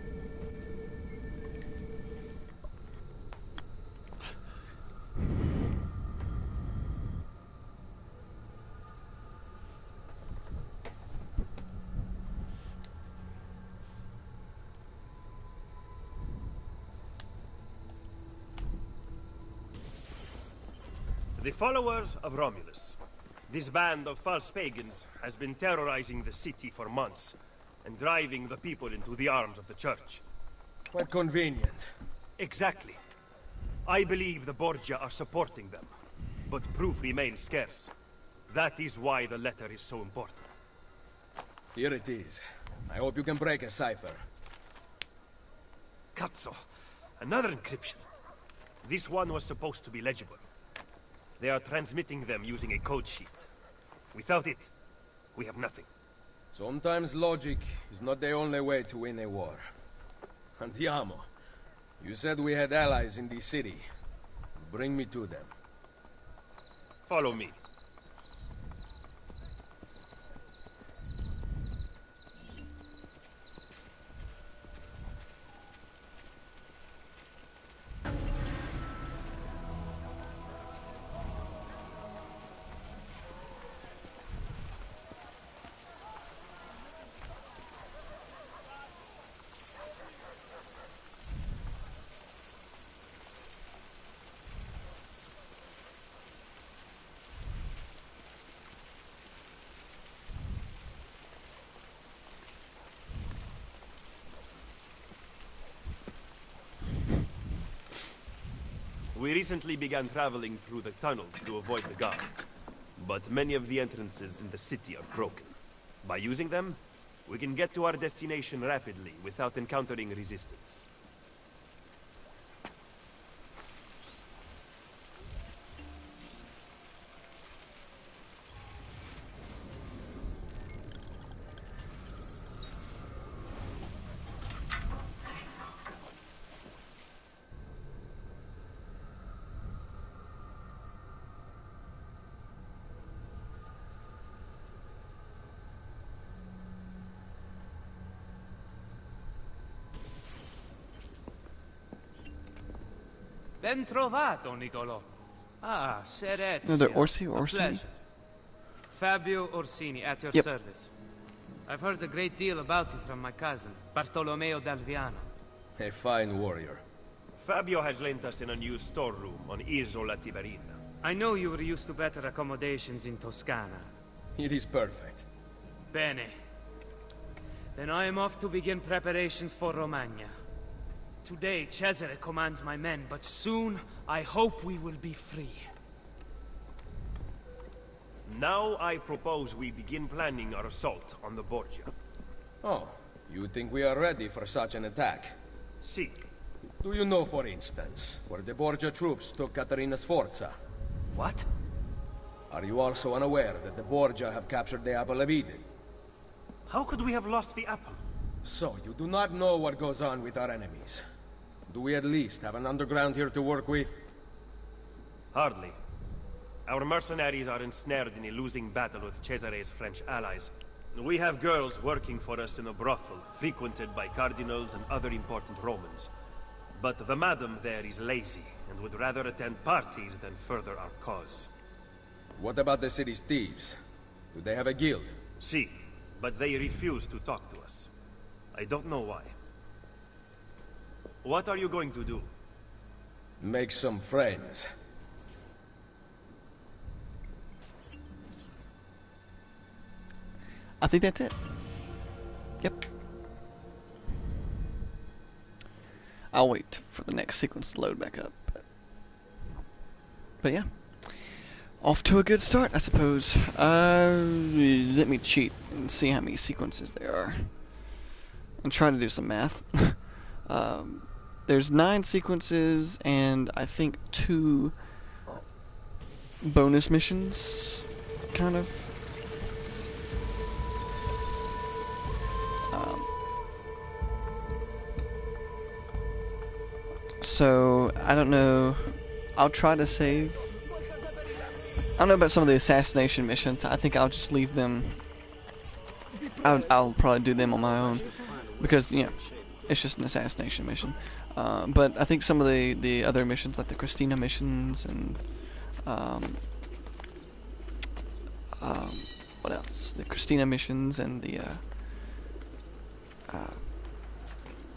Speaker 13: The followers of Romulus. This band of false pagans has been terrorizing the city for months and driving the people into the arms of the church.
Speaker 7: Quite convenient.
Speaker 13: Exactly. I believe the Borgia are supporting them, but proof remains scarce. That is why the letter is so important.
Speaker 7: Here it is. I hope you can break a cipher.
Speaker 13: Cazzo! Another encryption. This one was supposed to be legible. They are transmitting them using a code sheet. Without it, we have nothing.
Speaker 7: Sometimes logic is not the only way to win a war. Andiamo. You said we had allies in the city. Bring me to them.
Speaker 13: Follow me. We recently began traveling through the tunnels to avoid the guards. But many of the entrances in the city are broken. By using them, we can get to our destination rapidly without encountering resistance.
Speaker 6: Ben trovato, Nicolò. Ah, Ser Ezio.
Speaker 1: No, they're Orsini.
Speaker 6: A pleasure. Fabio Orsini, at your service. I've heard a great deal about you from my cousin, Bartolomeo d'Alviano.
Speaker 7: A fine warrior.
Speaker 13: Fabio has lent us in a new storeroom on Isola Tiberina.
Speaker 6: I know you were used to better accommodations in Toscana.
Speaker 7: It is perfect.
Speaker 6: Bene. Then I am off to begin preparations for Romagna. Today, Cesare commands my men, but soon, I hope we will be free.
Speaker 13: Now I propose we begin planning our assault on the Borgia.
Speaker 7: Oh, you think we are ready for such an attack?
Speaker 13: Si.
Speaker 7: Do you know, for instance, where the Borgia troops took Caterina Sforza?
Speaker 13: What?
Speaker 7: Are you also unaware that the Borgia have captured the Apple of Eden?
Speaker 13: How could we have lost the apple?
Speaker 7: So, you do not know what goes on with our enemies. Do we at least have an underground here to work with?
Speaker 13: Hardly. Our mercenaries are ensnared in a losing battle with Cesare's French allies. We have girls working for us in a brothel, frequented by cardinals and other important Romans. But the madam there is lazy, and would rather attend parties than further our cause.
Speaker 7: What about the city's thieves? Do they have a guild?
Speaker 13: Si, but they refuse to talk to us. I don't know why. What are you going to do?
Speaker 7: Make some friends.
Speaker 1: I think that's it. Yep. I'll wait for the next sequence to load back up. But yeah. Off to a good start, I suppose. Let me cheat and see how many sequences there are. And try to do some math. There's 9 sequences and I think 2 bonus missions, kind of. So, I don't know. I'll try to save. I don't know about some of the assassination missions. I think I'll just leave them. I'll probably do them on my own. Because, you know, it's just an assassination mission. But I think some of the other missions, like the Christina missions and what else? The Christina missions and the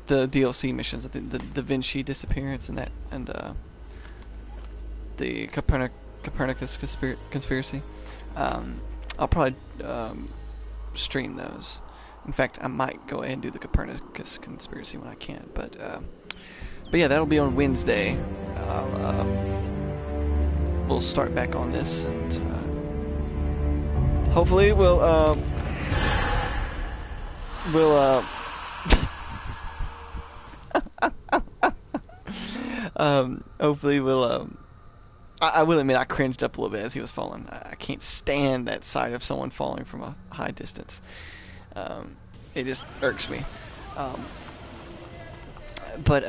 Speaker 1: DLC missions, I think the Da Vinci disappearance and that, and the Copernicus conspiracy. I'll probably stream those. In fact, I might go ahead and do the Copernicus conspiracy when I can. But yeah, that'll be on Wednesday. We'll start back on this, and hopefully we'll hopefully we'll I will admit I cringed up a little bit as he was falling. I can't stand that sight of someone falling from a high distance. It just irks me. But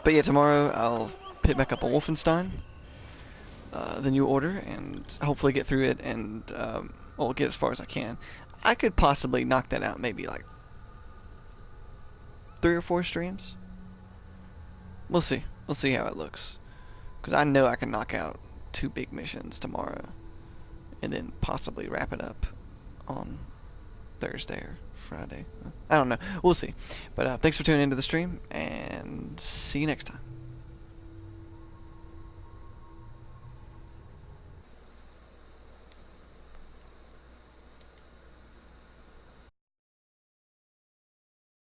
Speaker 1: yeah, tomorrow I'll pick back up a Wolfenstein, the New Order, and hopefully get through it, and well, get as far as I can. I could possibly knock that out maybe like 3 or 4 streams. We'll see. We'll see how it looks. Because I know I can knock out 2 big missions tomorrow, and then possibly wrap it up on Thursday or Friday. I don't know. We'll see. But thanks for tuning into the stream, and see you next time.